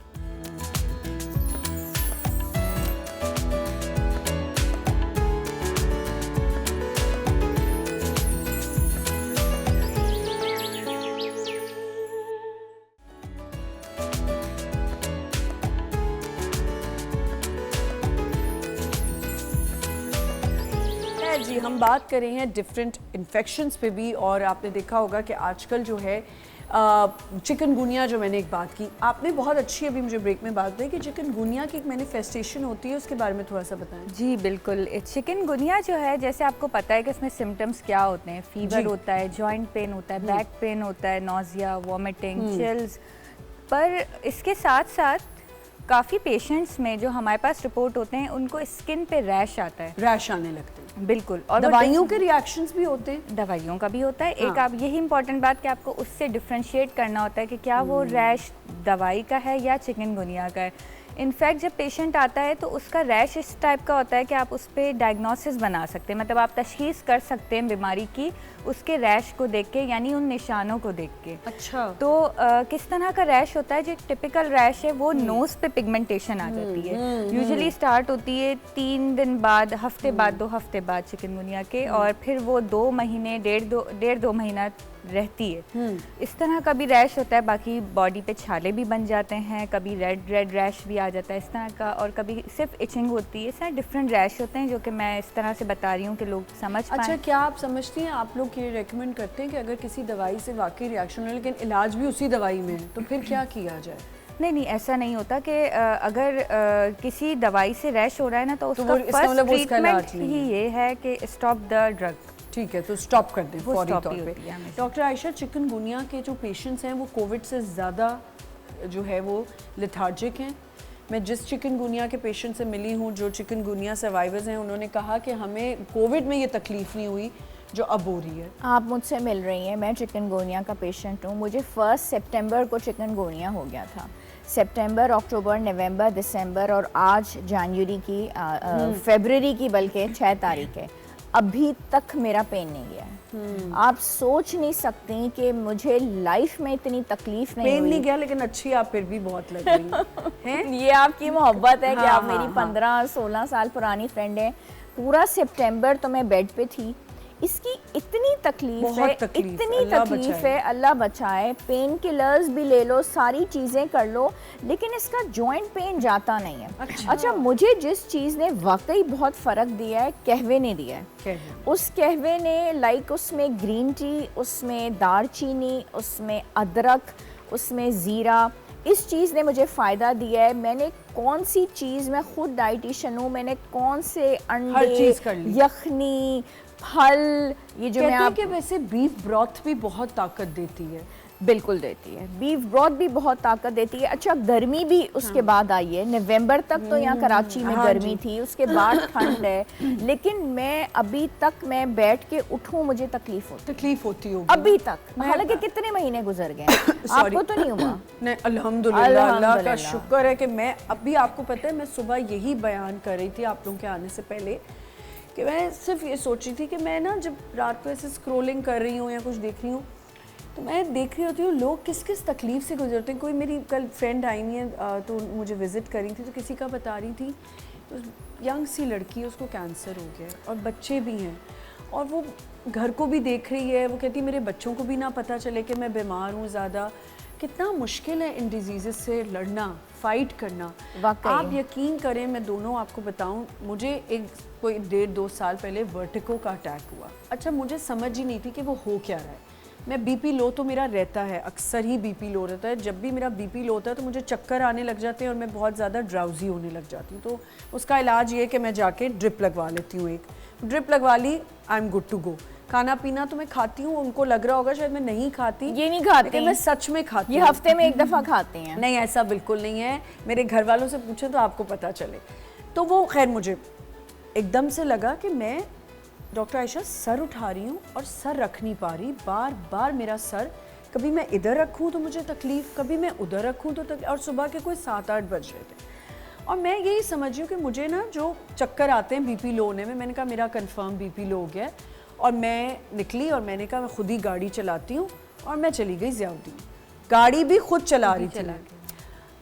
जी, हम बात कर रहे हैं डिफरेंट इन्फेक्शंस पे भी, और आपने देखा होगा कि आजकल जो है चिकनगुनिया, जो मैंने एक बात की, आपने बहुत अच्छी अभी मुझे ब्रेक में बात दी कि चिकनगुनिया की एक मैनिफेस्टेशन होती है, उसके बारे में थोड़ा सा बताएं। जी बिल्कुल। चिकनगुनिया जो है, जैसे आपको पता है कि उसमें सिम्टम्स क्या होते हैं। फीवर होता है, जॉइंट पेन होता है, बैक पेन होता है, नोजिया, वॉमिटिंग, चिल्स। पर इसके साथ साथ काफ़ी पेशेंट्स में जो हमारे पास रिपोर्ट होते हैं उनको स्किन पे रैश आता है, रैश आने लगते हैं। बिल्कुल। और दवाइयों के रिएक्शंस भी होते हैं। दवाइयों का भी होता है। एक हाँ। आप यही इंपॉर्टेंट बात कि आपको उससे डिफ्रेंशिएट करना होता है कि क्या वो रैश दवाई का है या चिकनगुनिया का है। इनफैक्ट जब पेशेंट आता है तो उसका रैश इस टाइप का होता है कि आप उस पर डायग्नोसिस बना सकते हैं, मतलब आप तशखीस कर सकते हैं बीमारी की उसके रैश को देख के, यानी उन निशानों को देख के। अच्छा। तो किस तरह का रैश होता है, जो टिपिकल रैश है वो नोज़ पे पिगमेंटेशन आ जाती है, यूजुअली स्टार्ट होती है 3 दिन बाद, हफ्ते बाद, 2 हफ्ते बाद चिकनगुनिया के, और फिर वो 2 महीने, डेढ़ दो महीना रहती है। इस तरह का भी रैश होता है। बाकी बॉडी पे छाले भी बन जाते हैं, कभी रेड रैश भी आ जाता है इस तरह का, और कभी सिर्फ इचिंग होती है। इस तरह डिफरेंट रैश होते हैं जो कि मैं इस तरह से बता रही हूँ कि लोग समझ पाएं। अच्छा, क्या आप समझती हैं, आप लोग ये रेकमेंड करते हैं कि अगर किसी दवाई से वाकई रिएक्शन है लेकिन इलाज भी उसी दवाई में है, तो फिर क्या किया जाए? नहीं, ऐसा नहीं होता कि अगर किसी दवाई से रैश हो रहा है ना तो उसका इसका मतलब फर्स्ट उसका इलाज ट्रीटमेंट ही ये है कि स्टॉप द ड्रग। ठीक है, तो स्टॉप कर दें वो फौरी stop तौर ही पे। होती है हमेशा। डॉक्टर आयशा, चिकनगुनिया के जो पेशेंट्स हैं वो कोविड से ज़्यादा जो है वो लेथार्जिक हैं। मैं जिस चिकनगुनिया के पेशेंट से मिली हूँ, जो चिकनगुनिया सर्वाइवर्स हैं, उन्होंने कहा कि हमें कोविड में ये तकलीफ़ नहीं हुई जो अब हो रही है। आप मुझसे मिल रही हैं, मैं चिकनगुनिया का पेशेंट हूँ। मुझे 1 सितंबर को चिकनगुनिया हो गया था। सितंबर, अक्टूबर, नवंबर, दिसंबर और आज जनवरी की, फरवरी की बल्कि 6 तारीख है, अभी तक मेरा पेन नहीं गया है। आप सोच नहीं सकती कि मुझे लाइफ में इतनी तकलीफ नहीं पेन हुई। नहीं गया, लेकिन अच्छी आप फिर भी बहुत लग रही हैं। ये आपकी मोहब्बत है कि हाँ, आप मेरी 15-16 साल पुरानी फ्रेंड है। पूरा सितंबर तो मैं बेड पे थी। इसकी इतनी तकलीफ बहुत है, तकलीफ, इतनी अल्लाह तकलीफ बचाए। है, अल्लाह बचाए। पेन किलर्स भी ले लो, सारी चीज़ें कर लो, लेकिन इसका जॉइंट पेन जाता नहीं है। अच्छा, मुझे जिस चीज़ ने वाकई बहुत फ़र्क दिया है, कहवे ने दिया है। उस कहवे ने उसमें ग्रीन टी, उसमें दालचीनी, उसमें अदरक, उसमें ज़ीरा, इस चीज़ ने मुझे फ़ायदा दिया है। मैंने कौन सी चीज़, मैं खुद डाइटिशियन हूँ, मैंने कौन से अंडे, यखनी, फल, ये जो मैं आप, कि वैसे बीफ ब्रॉथ भी बहुत ताकत देती है। बिल्कुल देती है, बीफ ब्रॉथ भी बहुत ताकत देती है। अच्छा, गर्मी भी उसके बाद आई है। नवंबर तक तो यहाँ कराची में गर्मी थी, उसके बाद ठंड है, लेकिन मैं अभी तक मैं बैठ के उठूँ मुझे तकलीफ होती होगी अभी तक, हालांकि कितने महीने गुजर गए आपको तो नहीं हुआ? नहीं, अल्हम्दुलिल्लाह, अल्लाह का शुक्र है कि मैं अभी, आपको पता है मैं सुबह यही बयान कर रही थी आप लोगों के आने से पहले कि मैं सिर्फ ये सोच रही थी कि मैं ना जब रात को ऐसे स्क्रॉलिंग कर रही हूँ या कुछ देख रही हूँ तो मैं देख रही होती हूँ लोग किस किस तकलीफ़ से गुजरते हैं। कोई मेरी कल फ्रेंड आई हुई है तो मुझे विज़िट करी थी, तो किसी का बता रही थी, यंग सी लड़की, उसको कैंसर हो गया और बच्चे भी हैं, और वो घर को भी देख रही है। वो कहती है मेरे बच्चों को भी ना पता चले कि मैं बीमार हूँ ज़्यादा। कितना मुश्किल है इन डिजीज़ से लड़ना, फ़ाइट करना। आप यकीन करें, मैं दोनों आपको बताऊं, मुझे कोई 1.5-2 साल पहले वर्टिको का अटैक हुआ। अच्छा, मुझे समझ ही नहीं थी कि वो हो क्या रहा है। मैं बीपी लो तो मेरा रहता है, अक्सर ही बीपी लो रहता है। जब भी मेरा बीपी लो होता है तो मुझे चक्कर आने लग जाते हैं और मैं बहुत ज़्यादा ड्राउजी होने लग जाती हूँ। तो उसका इलाज ये है कि मैं जाके ड्रिप लगवा लेती हूँ। एक ड्रिप लगवा ली, I am good to go. खाना पीना तो मैं खाती हूँ, उनको लग रहा होगा शायद मैं नहीं खाती, ये नहीं खाती, मैं सच में खाती ये हूँ। हफ्ते में 1 दफ़ा खाते हैं। नहीं, ऐसा बिल्कुल नहीं है। मेरे घर वालों से पूछें तो आपको पता चले। तो वो खैर, मुझे एकदम से लगा कि मैं डॉक्टर आयशा सर उठा रही हूँ और सर रख नहीं पा रही, बार बार मेरा सर, कभी मैं इधर रखूँ तो मुझे तकलीफ़, कभी मैं उधर रखूँ तो तकलीफ। और सुबह के कोई 7-8 बज रहे थे और मैं यही समझ रही हूँ कि मुझे ना जो चक्कर आते हैं बीपी लो होने में, मैंने कहा मेरा कंफर्म बीपी लो हो गया है। और मैं निकली और मैंने कहा मैं खुद ही गाड़ी चलाती हूँ, और मैं चली गई ज़ियाउद्दीन। गाड़ी भी खुद चला रही थी।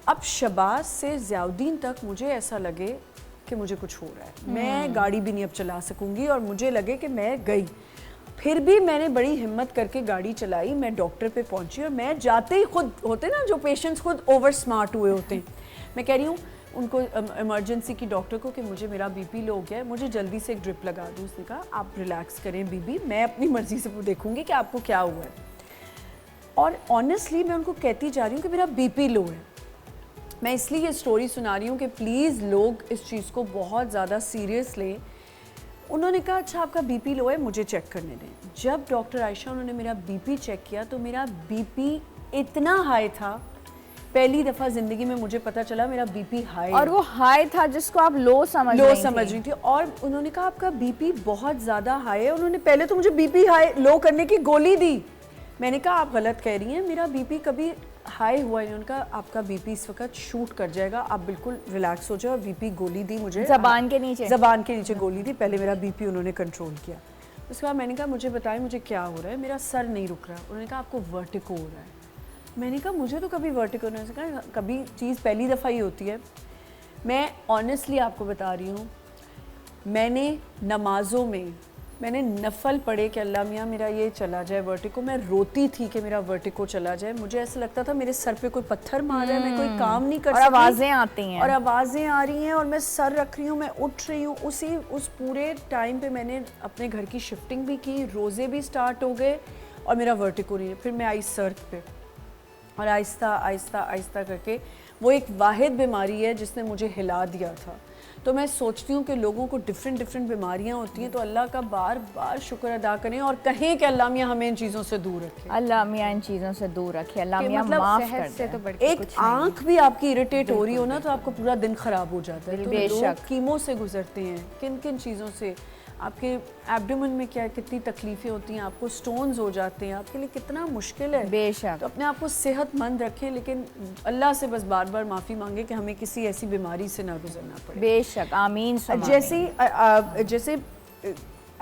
अब शबाज से ज़ियाउद्दीन तक मुझे ऐसा लगे कि मुझे कुछ हो रहा है, मैं गाड़ी भी नहीं अब चला सकूंगी, और मुझे लगे कि मैं गई। फिर भी मैंने बड़ी हिम्मत करके गाड़ी चलाई, मैं डॉक्टर पे पहुंची, और मैं जाते ही खुद, होते ना जो पेशेंट्स खुद ओवर स्मार्ट हुए होते हैं, मैं कह रही हूँ उनको, इमरजेंसी की डॉक्टर को, कि मुझे मेरा बीपी लो हो गया है, मुझे जल्दी से एक ड्रिप लगा दूँ। उसने कहा आप रिलैक्स करें बीबी, मैं अपनी मर्ज़ी से देखूँगी कि आपको क्या हुआ है। और ऑनेस्टली मैं उनको कहती जा रही हूँ कि मेरा बीपी लो है। मैं इसलिए ये स्टोरी सुना रही हूँ कि प्लीज़ लोग इस चीज़ को बहुत ज़्यादा सीरियस लें। उन्होंने कहा अच्छा आपका बीपी लो है, मुझे चेक करने दें। जब डॉक्टर आयशा उन्होंने मेरा बीपी चेक किया तो मेरा बीपी इतना हाई था, पहली दफ़ा ज़िंदगी में मुझे पता चला मेरा बीपी हाई, और वो हाई था जिसको आप लो समझ रही थी। और उन्होंने कहा आपका बीपी बहुत ज़्यादा हाई है। उन्होंने पहले तो मुझे बीपी हाई लो करने की गोली दी। मैंने कहा आप गलत कह रही हैं, मेरा बीपी कभी हाई हुआ, इन्होंने कहा आपका बीपी इस वक्त शूट कर जाएगा, आप बिल्कुल रिलैक्स हो जाओ। और बीपी गोली दी मुझे, ज़बान के नीचे गोली दी। पहले मेरा बीपी उन्होंने कंट्रोल किया। उसके बाद मैंने कहा मुझे बताएं मुझे क्या हो रहा है, मेरा सर नहीं रुक रहा। उन्होंने कहा आपको वर्टिको हो रहा है। मैंने कहा मुझे तो कभी वर्टिको नहीं, उन्होंने कहा कभी चीज़ पहली दफ़ा ही होती है। मैं ऑनेस्टली आपको बता रही हूँ, मैंने नमाज़ों में मैंने नफल पढ़े कि अल्लाह मियाँ मेरा ये चला जाए वर्टिको। मैं रोती थी कि मेरा वर्टिको चला जाए। मुझे ऐसा लगता था मेरे सर पे कोई पत्थर मार रहा है, मैं कोई काम नहीं कर सकती। और आवाज़ें आती हैं, और आवाज़ें आ रही हैं, और मैं सर रख रही हूँ, मैं उठ रही हूँ। उस पूरे टाइम पे मैंने अपने घर की शिफ्टिंग भी की, रोज़े भी स्टार्ट हो गए, और मेरा वर्टिको नहीं है। फिर मैं आई सर्च पे, और आहिस्ता आहिस्ता आहिस्ता करके वो एक वाहिद बीमारी है जिसने मुझे हिला दिया था। तो मैं सोचती हूँ कि लोगों को डिफरेंट बीमारियाँ होती हैं, तो अल्लाह का बार बार शुक्र अदा करें और कहें कि अल्लाह मियाँ हमें इन चीज़ों से दूर रखे। अल्लाह मियाँ इन चीज़ों से दूर रखे, अल्लाह मियाँ मतलब माफ़ कर दे। तो एक आँख भी आपकी इरिटेट हो रही हो ना, तो आपको पूरा दिन ख़राब हो जाता है। तो लोग कीमो से गुजरते हैं, किन किन चीज़ों से, आपके एब्डोमेन में क्या कितनी तकलीफ़ें होती हैं, आपको स्टोन्स हो जाते हैं, आपके लिए कितना मुश्किल है। बेशक। तो अपने आप को सेहतमंद रखें, लेकिन अल्लाह से बस बार बार माफ़ी मांगे कि हमें किसी ऐसी बीमारी से ना गुजरना पड़े। बेशक, आमीन। जैसे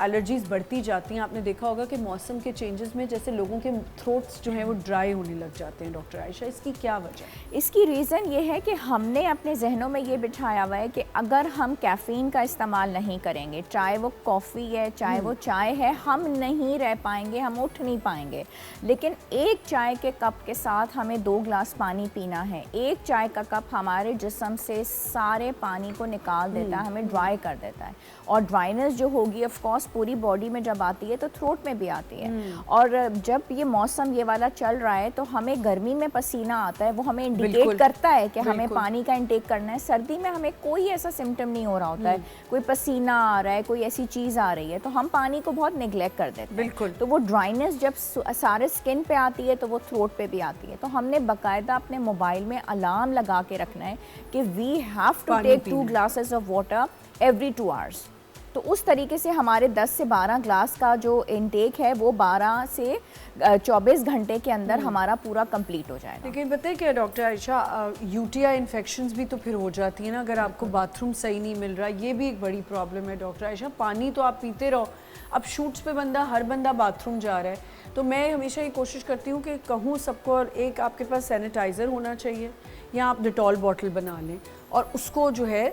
एलर्जीज़ बढ़ती जाती हैं, आपने देखा होगा कि मौसम के चेंजेस में जैसे लोगों के थ्रोट्स जो हैं वो ड्राई होने लग जाते हैं। डॉक्टर आयशा, इसकी क्या वजह है? इसकी रीज़न ये है कि हमने अपने जहनों में ये बिठाया हुआ है कि अगर हम कैफ़ीन का इस्तेमाल नहीं करेंगे, चाहे वो कॉफ़ी है चाहे वो चाय है, हम नहीं रह पाएंगे, हम उठ नहीं पाएंगे। लेकिन एक चाय के कप के साथ हमें 2 गिलास पानी पीना है। एक चाय का कप हमारे जिस्म से सारे पानी को निकाल देता है, हमें ड्राई कर देता है। और ड्राइनेस जो होगी ऑफ कोर्स पूरी बॉडी में जब आती है तो थ्रोट में भी आती है। और जब ये मौसम ये वाला चल रहा है तो हमें गर्मी में पसीना आता है, वो हमें इंडिकेट करता है कि हमें पानी का इंटेक करना है। सर्दी में हमें कोई ऐसा सिम्टम नहीं हो रहा होता है, कोई पसीना आ रहा है, कोई ऐसी चीज़ आ रही है, तो हम पानी को बहुत निगलेक्ट कर देते हैं। बिल्कुल। तो वो ड्राइनेस जब सारे स्किन पे आती है तो वो थ्रोट पे भी आती है। तो हमने बाकायदा अपने मोबाइल में अलार्म लगा के रखना है कि we have to take 2 glasses of water every 2 hours. तो उस तरीके से हमारे 10 से 12 ग्लास का जो इनटेक है वो 12 से 24 घंटे के अंदर हमारा पूरा कंप्लीट हो जाएगा। लेकिन बताइए क्या डॉक्टर आयशा, यूटीआई इन्फेक्शंस भी तो फिर हो जाती है ना अगर आपको बाथरूम सही नहीं मिल रहा, ये भी एक बड़ी प्रॉब्लम है डॉक्टर आयशा। पानी तो आप पीते रहो, अब शूट्स पे हर बंदा बाथरूम जा रहा है, तो मैं हमेशा ये कोशिश करती हूँ कि कहूँ सबको, और एक आपके पास सैनिटाइज़र होना चाहिए, या आप डिटॉल बॉटल बना लें और उसको जो है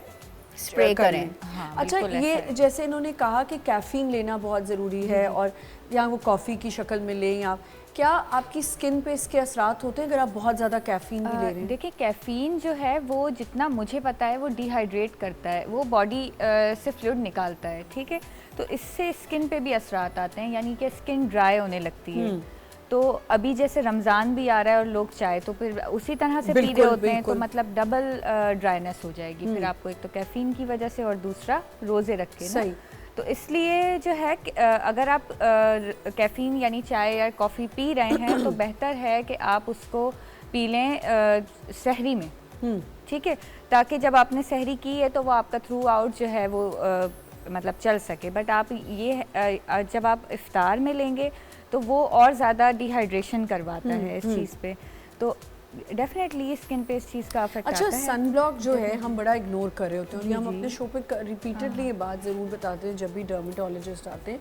स्प्रे करें। हाँ, अच्छा, ये जैसे इन्होंने कहा कि कैफ़ीन लेना बहुत ज़रूरी है, और या वो कॉफ़ी की शक्ल में लें, या क्या आपकी स्किन पे इसके असरात होते हैं अगर आप बहुत ज़्यादा कैफ़ीन भी ले रहे हैं? देखिए, कैफ़ीन जो है वो जितना मुझे पता है वो डिहाइड्रेट करता है, वो बॉडी से फ्लूइड निकालता है, ठीक है। तो इससे स्किन पे भी असरात आते हैं, यानी कि स्किन ड्राई होने लगती है। तो अभी जैसे रमज़ान भी आ रहा है और लोग चाय तो फिर उसी तरह से पी रहे होते हैं, तो मतलब डबल ड्राइनेस हो जाएगी फिर आपको, एक तो कैफ़ीन की वजह से और दूसरा रोज़े रख के ना। तो इसलिए जो है अगर आप कैफ़ीन यानी चाय या कॉफ़ी पी रहे हैं तो बेहतर है कि आप उसको पी लें सहरी में, ठीक है, ताकि जब आपने सहरी की है तो वो आपका थ्रू आउट जो है वो मतलब चल सके। बट आप ये जब आप इफ्तार में लेंगे तो वो और ज़्यादा डिहाइड्रेशन करवाता है इस चीज़ पे, तो डेफिनेटली स्किन पे इस चीज़ का अफेक्ट आता है। अच्छा, सन ब्लॉक जो है हम बड़ा इग्नोर कर रहे होते हैं, और ये हम अपने शो पे रिपीटेडली ये बात ज़रूर बताते हैं जब भी डर्मेटोलॉजिस्ट आते हैं।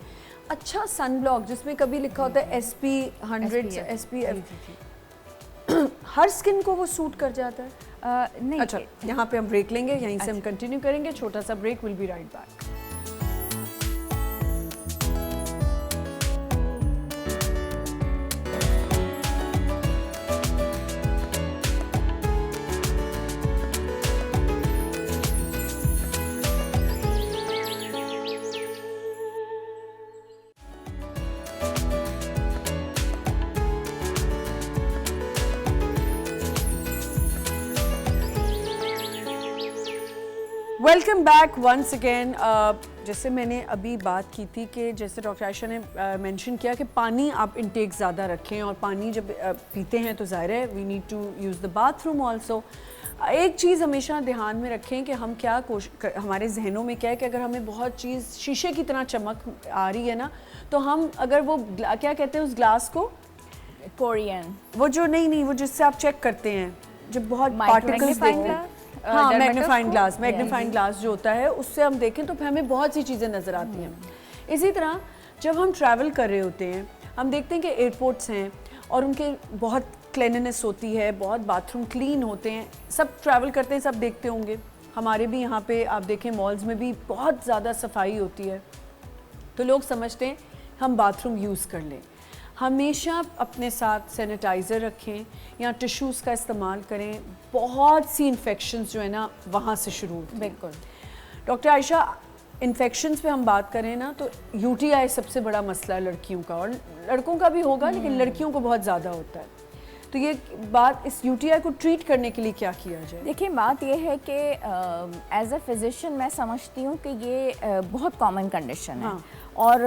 अच्छा, सन ब्लॉक जिसमें कभी लिखा होता है SPF, SPF, हर स्किन को वो सूट कर जाता है? नहीं। अच्छा, यहाँ पे हम ब्रेक लेंगे, यहीं से हम कंटिन्यू करेंगे, छोटा सा break, will be right back. Welcome back once again. जैसे मैंने अभी बात की थी कि जैसे डॉक्टर आयशा ने मेंशन किया कि पानी आप इंटेक ज़्यादा रखें, और पानी जब पीते हैं तो ज़ाहिर है we need to use the bathroom also. एक चीज़ हमेशा ध्यान में रखें कि हम क्या हमारे जहनों में क्या है कि अगर हमें बहुत चीज़ शीशे की तरह चमक आ रही है ना, तो हम अगर वो क्या कहते हैं उस ग्लास को कोरियन वो जो नहीं वो जिससे आप चेक करते हैं, जब बहुत पार्टिकल्स मैग्नीफाइंग देखते हैं, ग्लास, हाँ मैग्नीफाइंग ग्लास जो होता है उससे हम देखें तो फिर हमें बहुत सी चीज़ें नज़र आती हैं। इसी तरह जब हम ट्रैवल कर रहे होते हैं, हम देखते हैं कि एयरपोर्ट्स हैं और उनके बहुत क्लीननेस होती है, बहुत बाथरूम क्लीन होते हैं, सब ट्रैवल करते हैं, सब देखते होंगे। हमारे भी यहाँ पे आप देखें मॉल्स में भी बहुत ज़्यादा सफाई होती है, तो लोग समझते हैं हम बाथरूम यूज़ कर लें। हमेशा अपने साथ सैनिटाइज़र रखें या टिश्यूज़ का इस्तेमाल करें। बहुत सी इन्फेक्शंस जो है ना वहाँ से शुरू होती हैं। बिल्कुल। डॉक्टर आयशा, इन्फेक्शंस पे हम बात करें ना तो यूटीआई सबसे बड़ा मसला है लड़कियों का, और लड़कों का भी होगा लेकिन लड़कियों को बहुत ज़्यादा होता है। तो ये बात, इस यूटीआई को ट्रीट करने के लिए क्या किया जाए? देखिए, बात ये है कि एज अ फिजिशियन मैं समझती हूँ कि ये बहुत कॉमन कंडीशन है। हाँ। और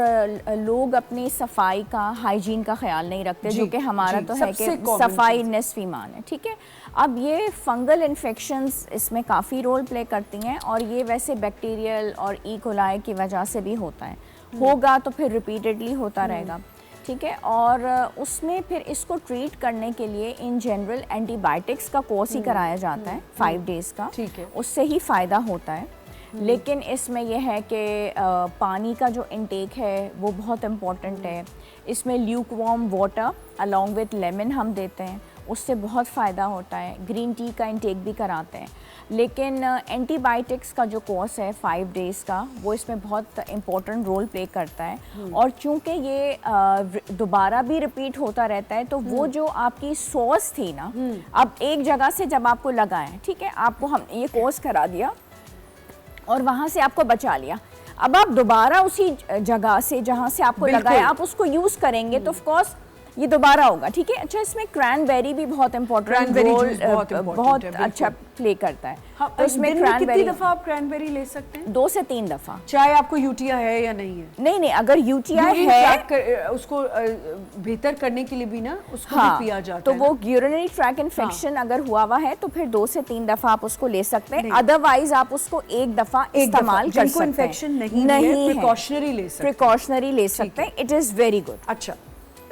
लोग अपनी सफाई का, हाइजीन का ख्याल नहीं रखते, जो कि हमारा तो है कि सफाई निस्फ़ ईमान है। ठीक है, अब ये फंगल इन्फेक्शंस इसमें काफ़ी रोल प्ले करती हैं, और ये वैसे बैक्टीरियल और ई कोलाई की वजह से भी होता है, होगा तो फिर रिपीटेडली होता रहेगा। ठीक है, और उसमें फिर इसको ट्रीट करने के लिए इन जनरल एंटीबायोटिक्स का कोर्स ही कराया जाता है 5 डेज़ का। ठीक है, उससे ही फ़ायदा होता है। लेकिन इसमें यह है कि पानी का जो इंटेक है वो बहुत इम्पॉर्टेंट है। इसमें Luke warm water along with lemon हम देते हैं, उससे बहुत फ़ायदा होता है। ग्रीन टी का इंटेक भी कराते हैं। लेकिन एंटीबायोटिक्स का जो कोर्स है 5 डेज़ का, वो इसमें बहुत इम्पोर्टेंट रोल प्ले करता है। और चूँकि ये दोबारा भी रिपीट होता रहता है, तो वो जो आपकी सोर्स थी ना, अब एक जगह से जब आपको लगा है, ठीक है, आपको हम ये कोर्स करा दिया और वहाँ से आपको बचा लिया, अब आप दोबारा उसी जगह से जहाँ से आपको लगा है आप उसको यूज़ करेंगे तो ऑफ कोर्स ये दोबारा होगा। ठीक है, अच्छा, इसमें क्रैनबेरी भी बहुत इम्पोर्टेंट रोल बहुत अच्छा प्ले करता है। हाँ, तो इसमें कितनी दफ़ा आप क्रैनबेरी ले सकते हैं? 2 से 3 दफ़ा, चाहे आपको यूटीआई है या नहीं है। नहीं, अगर यूटीआई है उसको बेहतर करने के लिए भी ना उसको हाँ, भी पिया जाता तो है। वो यूरिनरी ट्रैक इन्फेक्शन अगर हुआ है तो फिर 2 से 3 दफ़ा आप उसको ले सकते हैं। अदरवाइज आप उसको एक दफ़ा इस्तेमाल कर सकते हैं। इन्फेक्शन नहीं है, प्रिकॉशनरी ले सकते हैं। It is very good. अच्छा,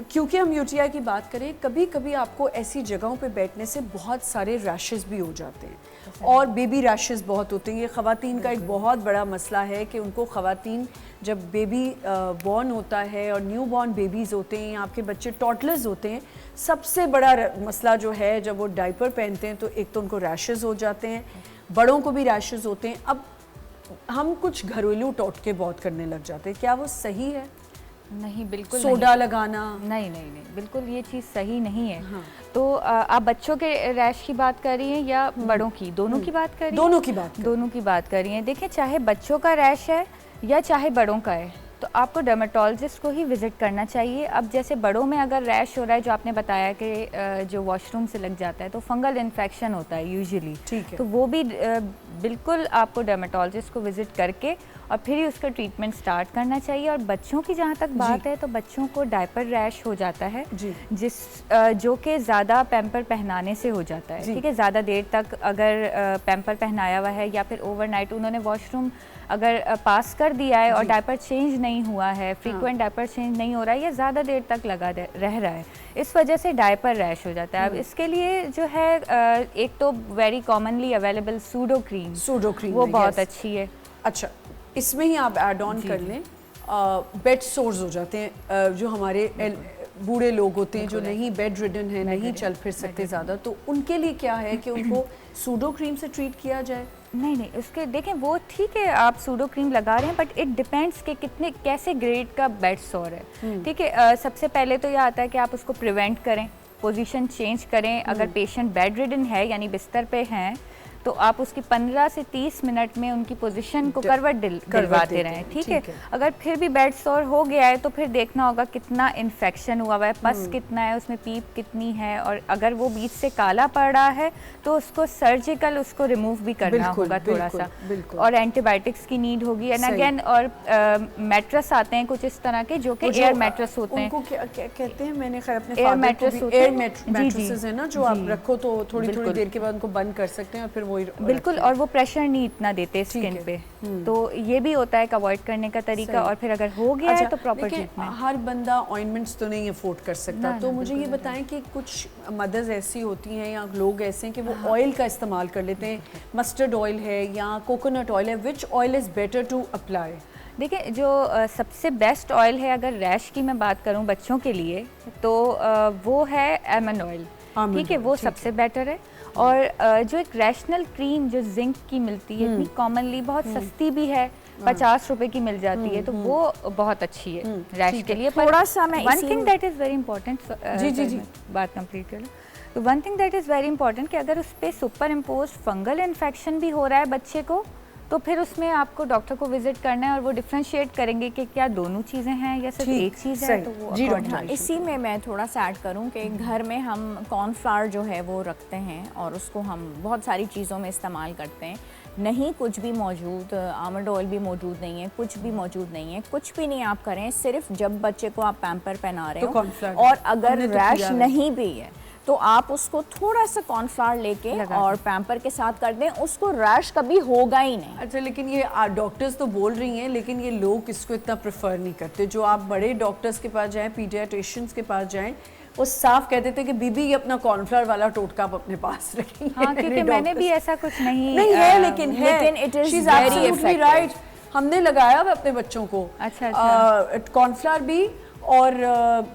क्योंकि हम यूटीआई की बात करें, कभी कभी आपको ऐसी जगहों पे बैठने से बहुत सारे रैशेस भी हो जाते हैं, और बेबी रैशेस बहुत होते हैं। ये ख़वातीन का एक बहुत बड़ा मसला है कि उनको ख़वातीन जब बेबी बॉर्न होता है और न्यू बॉर्न बेबीज़ होते हैं या आपके बच्चे टॉटलर्स होते हैं, सबसे बड़ा मसला जो है जब वो डायपर पहनते हैं तो एक तो उनको रैशेस हो जाते हैं, बड़ों को भी रैशेस होते हैं। अब हम कुछ घरेलू टोटके बहुत करने लग जाते हैं, क्या वो सही है? नहीं, बिल्कुल सोडा लगाना नहीं, बिल्कुल ये चीज़ सही नहीं है। हाँ। तो आप बच्चों के रैश की बात कर रही हैं या बड़ों की? दोनों की बात कर रही हैं? दोनों की बात कर रही हैं। देखिए, चाहे बच्चों का रैश है या चाहे बड़ों का है, तो आपको डर्मेटोलॉजिस्ट को ही विज़िट करना चाहिए। अब जैसे बड़ों में अगर रैश हो रहा है, जो आपने बताया कि जो वॉशरूम से लग जाता है, तो फंगल इन्फेक्शन होता है यूजुअली, ठीक है, तो वो भी बिल्कुल आपको डर्मेटोलॉजिस्ट को विज़िट करके और फिर ही उसका ट्रीटमेंट स्टार्ट करना चाहिए। और बच्चों की जहाँ तक बात है, तो बच्चों को डायपर रैश हो जाता है, जो कि ज़्यादा पैम्पर पहनाने से हो जाता है। ठीक है, ज़्यादा देर तक अगर पैम्पर पहनाया हुआ है या फिर ओवरनाइट उन्होंने वॉशरूम अगर पास कर दिया है और डायपर चेंज नहीं हुआ है, फ्रीक्वेंट डायपर चेंज नहीं हो रहा है या ज़्यादा देर तक लगा रह रहा है, इस वजह से डायपर रैश हो जाता है। अब इसके लिए जो है एक तो very commonly available pseudo cream वो बहुत अच्छी है। अच्छा, इसमें ही आप ऐड ऑन कर लें, बेड सोर्स हो जाते हैं, जो हमारे बूढ़े लोग होते हैं जो नहीं बेड रिडन है, नहीं चल फिर सकते ज़्यादा, तो उनके लिए क्या है कि उनको सूडो क्रीम से ट्रीट किया जाए? नहीं, उसके देखें वो ठीक है, आप सूडो क्रीम लगा रहे हैं, बट इट डिपेंड्स कि कितने कैसे ग्रेड का बेड सोर है। ठीक है, सबसे पहले तो यह आता है कि आप उसको प्रिवेंट करें, पोजीशन चेंज करें। अगर पेशेंट बेड रिडन है यानी बिस्तर पे हैं, तो आप उसकी 15 से 30 मिनट में उनकी पोजीशन को करवट दिलवाते रहें। ठीक है, अगर फिर भी बेड सोर हो गया है तो फिर देखना होगा कितना इन्फेक्शन हुआ है, पस कितना है, उसमें पीप कितनी है, और अगर वो बीच से काला पड़ रहा है तो उसको सर्जिकल उसको रिमूव भी करना होगा थोड़ा सा, और एंटीबायोटिक्स की नीड होगी। एंड अगेन, और मैट्रेस आते हैं कुछ इस तरह के जो कि एयर मैट्रेस होते हैं। उनको क्या कहते हैं? मैंने खैर अपने एयर मैट्रेस एयर मैट्रेसेस है ना, जो आप रखो तो थोड़ी देर के बाद उनको बंद कर सकते हैं और फिर वो बिल्कुल, और वो प्रेशर नहीं इतना देते स्किन पे, तो ये भी होता है अवॉइड करने का तरीका। और फिर अगर हो गया है तो प्रॉपर ट्रीटमेंट। हर बंदा ऑइंटमेंट्स तो नहीं अफोर्ड कर सकता, तो मुझे ये बताएं कि कुछ मदर्स ऐसी होती हैं या लोग ऐसे हैं कि वो ऑयल का इस्तेमाल कर लेते हैं, मस्टर्ड ऑयल है या कोकोनट ऑयल है, which oil is better to apply? देखिए, जो सबसे बेस्ट ऑयल है अगर रैश की मैं बात करूं बच्चों के लिए, तो वो है आलमंड ऑयल, ठीक है, वो सबसे बेटर है। और जो एक रैशनल क्रीम जो जिंक की मिलती है, इतनी कॉमनली बहुत सस्ती भी है, 50 रुपए की मिल जाती है, तो वो बहुत अच्छी है रैश के लिए। थोड़ा सा मैं one thing that is very important, जी बात कंप्लीट कर लो, तो one thing that is very important कि अगर उस पर सुपर इम्पोज फंगल इन्फेक्शन भी हो रहा है बच्चे को, तो फिर उसमें आपको डॉक्टर को विजिट करना है और वो डिफ्रेंशिएट करेंगे कि क्या दोनों चीज़ें हैं या सिर्फ एक चीज़ है। तो वो जी डॉक्टर, इसी में मैं थोड़ा सा ऐड करूं कि घर में हम कॉर्नफ्लावर जो है वो रखते हैं और उसको हम बहुत सारी चीज़ों में इस्तेमाल करते हैं। नहीं कुछ भी मौजूद, आमंड ऑयल भी मौजूद नहीं है, कुछ भी मौजूद नहीं है, कुछ भी नहीं आप करें, सिर्फ जब बच्चे को आप पैम्पर पहना रहे हो और अगर रैश नहीं भी है तो आप उसको थोड़ा सा कॉर्नफ्लावर लेके और पैम्पर के साथ कर दें, उसको रैश कभी होगा ही नहीं। अच्छा, लेकिन ये डॉक्टर्स तो बोल रही हैं, लेकिन ये लोग इसको इतना प्रेफर नहीं करते। जो आप बड़े डॉक्टर्स के पास जाएं, पीडियाट्रिशियंस के पास जाएं, वो साफ कह देते हैं कि बीबी ये अपना कॉर्नफ्लावर वाला टोटका आप अपने पास रखें। हाँ, क्योंकि मैंने भी ऐसा कुछ नहीं है, लेकिन इट इज वेरी इफेक्टिव। हमने लगाया हुआ अपने बच्चों को कॉर्नफ्लावर भी, और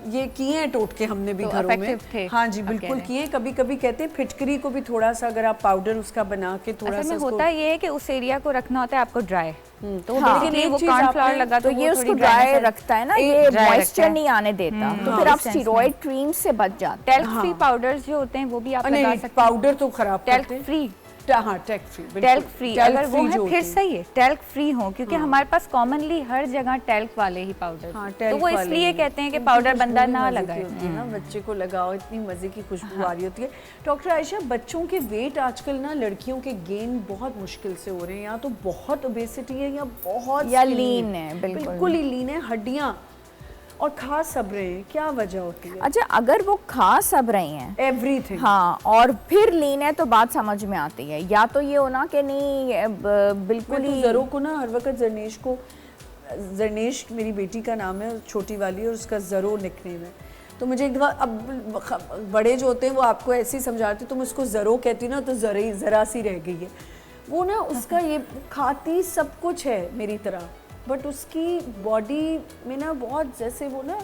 ये किए हैं टोटके हमने भी घरों में। हाँ जी, बिल्कुल किए। कभी कभी कहते हैं फिटकरी को भी थोड़ा सा अगर आप पाउडर उसका बना के थोड़ा सा, होता ये है कि उस एरिया को रखना होता है आपको ड्राई, तो लेकिन वो कॉर्नफ्लावर लगा तो ये उसको ड्राई रखता है ना, ये मॉइस्चर नहीं आने देता, तो फिर आप स्टेरॉइड क्रीम से बच जाते हैं। टेल्क फ्री पाउडर्स जो होते हैं वो भी आप लगा सकते हैं। पाउडर तो खराब करते हैं। टेल्क फ्री, हाँ, टेल्क फ्री अगर वो है फिर सही है, टेल्क फ्री हो, क्योंकि हमारे पास कॉमनली हर जगह टेल्क वाले ही पाउडर, तो वो इसलिए कहते हैं कि पाउडर बंदा ना लगाए ना, बच्चे को लगाओ, इतनी मजे की खुशबू आ रही होती है। डॉक्टर आयशा, बच्चों के वेट आजकल ना लड़कियों के गेन बहुत मुश्किल से हो रहे हैं, या तो बहुत ओबेसिटी है या बहुत या लीन है, बिल्कुल ही लीन है, हड्डियाँ और खा सब रहे हैं, क्या वजह होती है? अच्छा, अगर वो खा सब रहे हैं एवरीथिंग, हाँ, और फिर लीन है, तो बात समझ में आती है। या तो ये होना कि नहीं बिल्कुल ही जरो को ना हर वक्त जरनेश मेरी बेटी का नाम है, छोटी वाली, और उसका जरो निकनेम है। तो मुझे एक दफ़ा, अब बड़े जो होते हैं वो आपको ऐसे ही समझाते, तुम उसको जरो कहती ना तो ज़रा सी रह गई है वो ना, उसका ये खाती सब कुछ है मेरी तरह, बट उसकी बॉडी में ना बहुत जैसे वो ना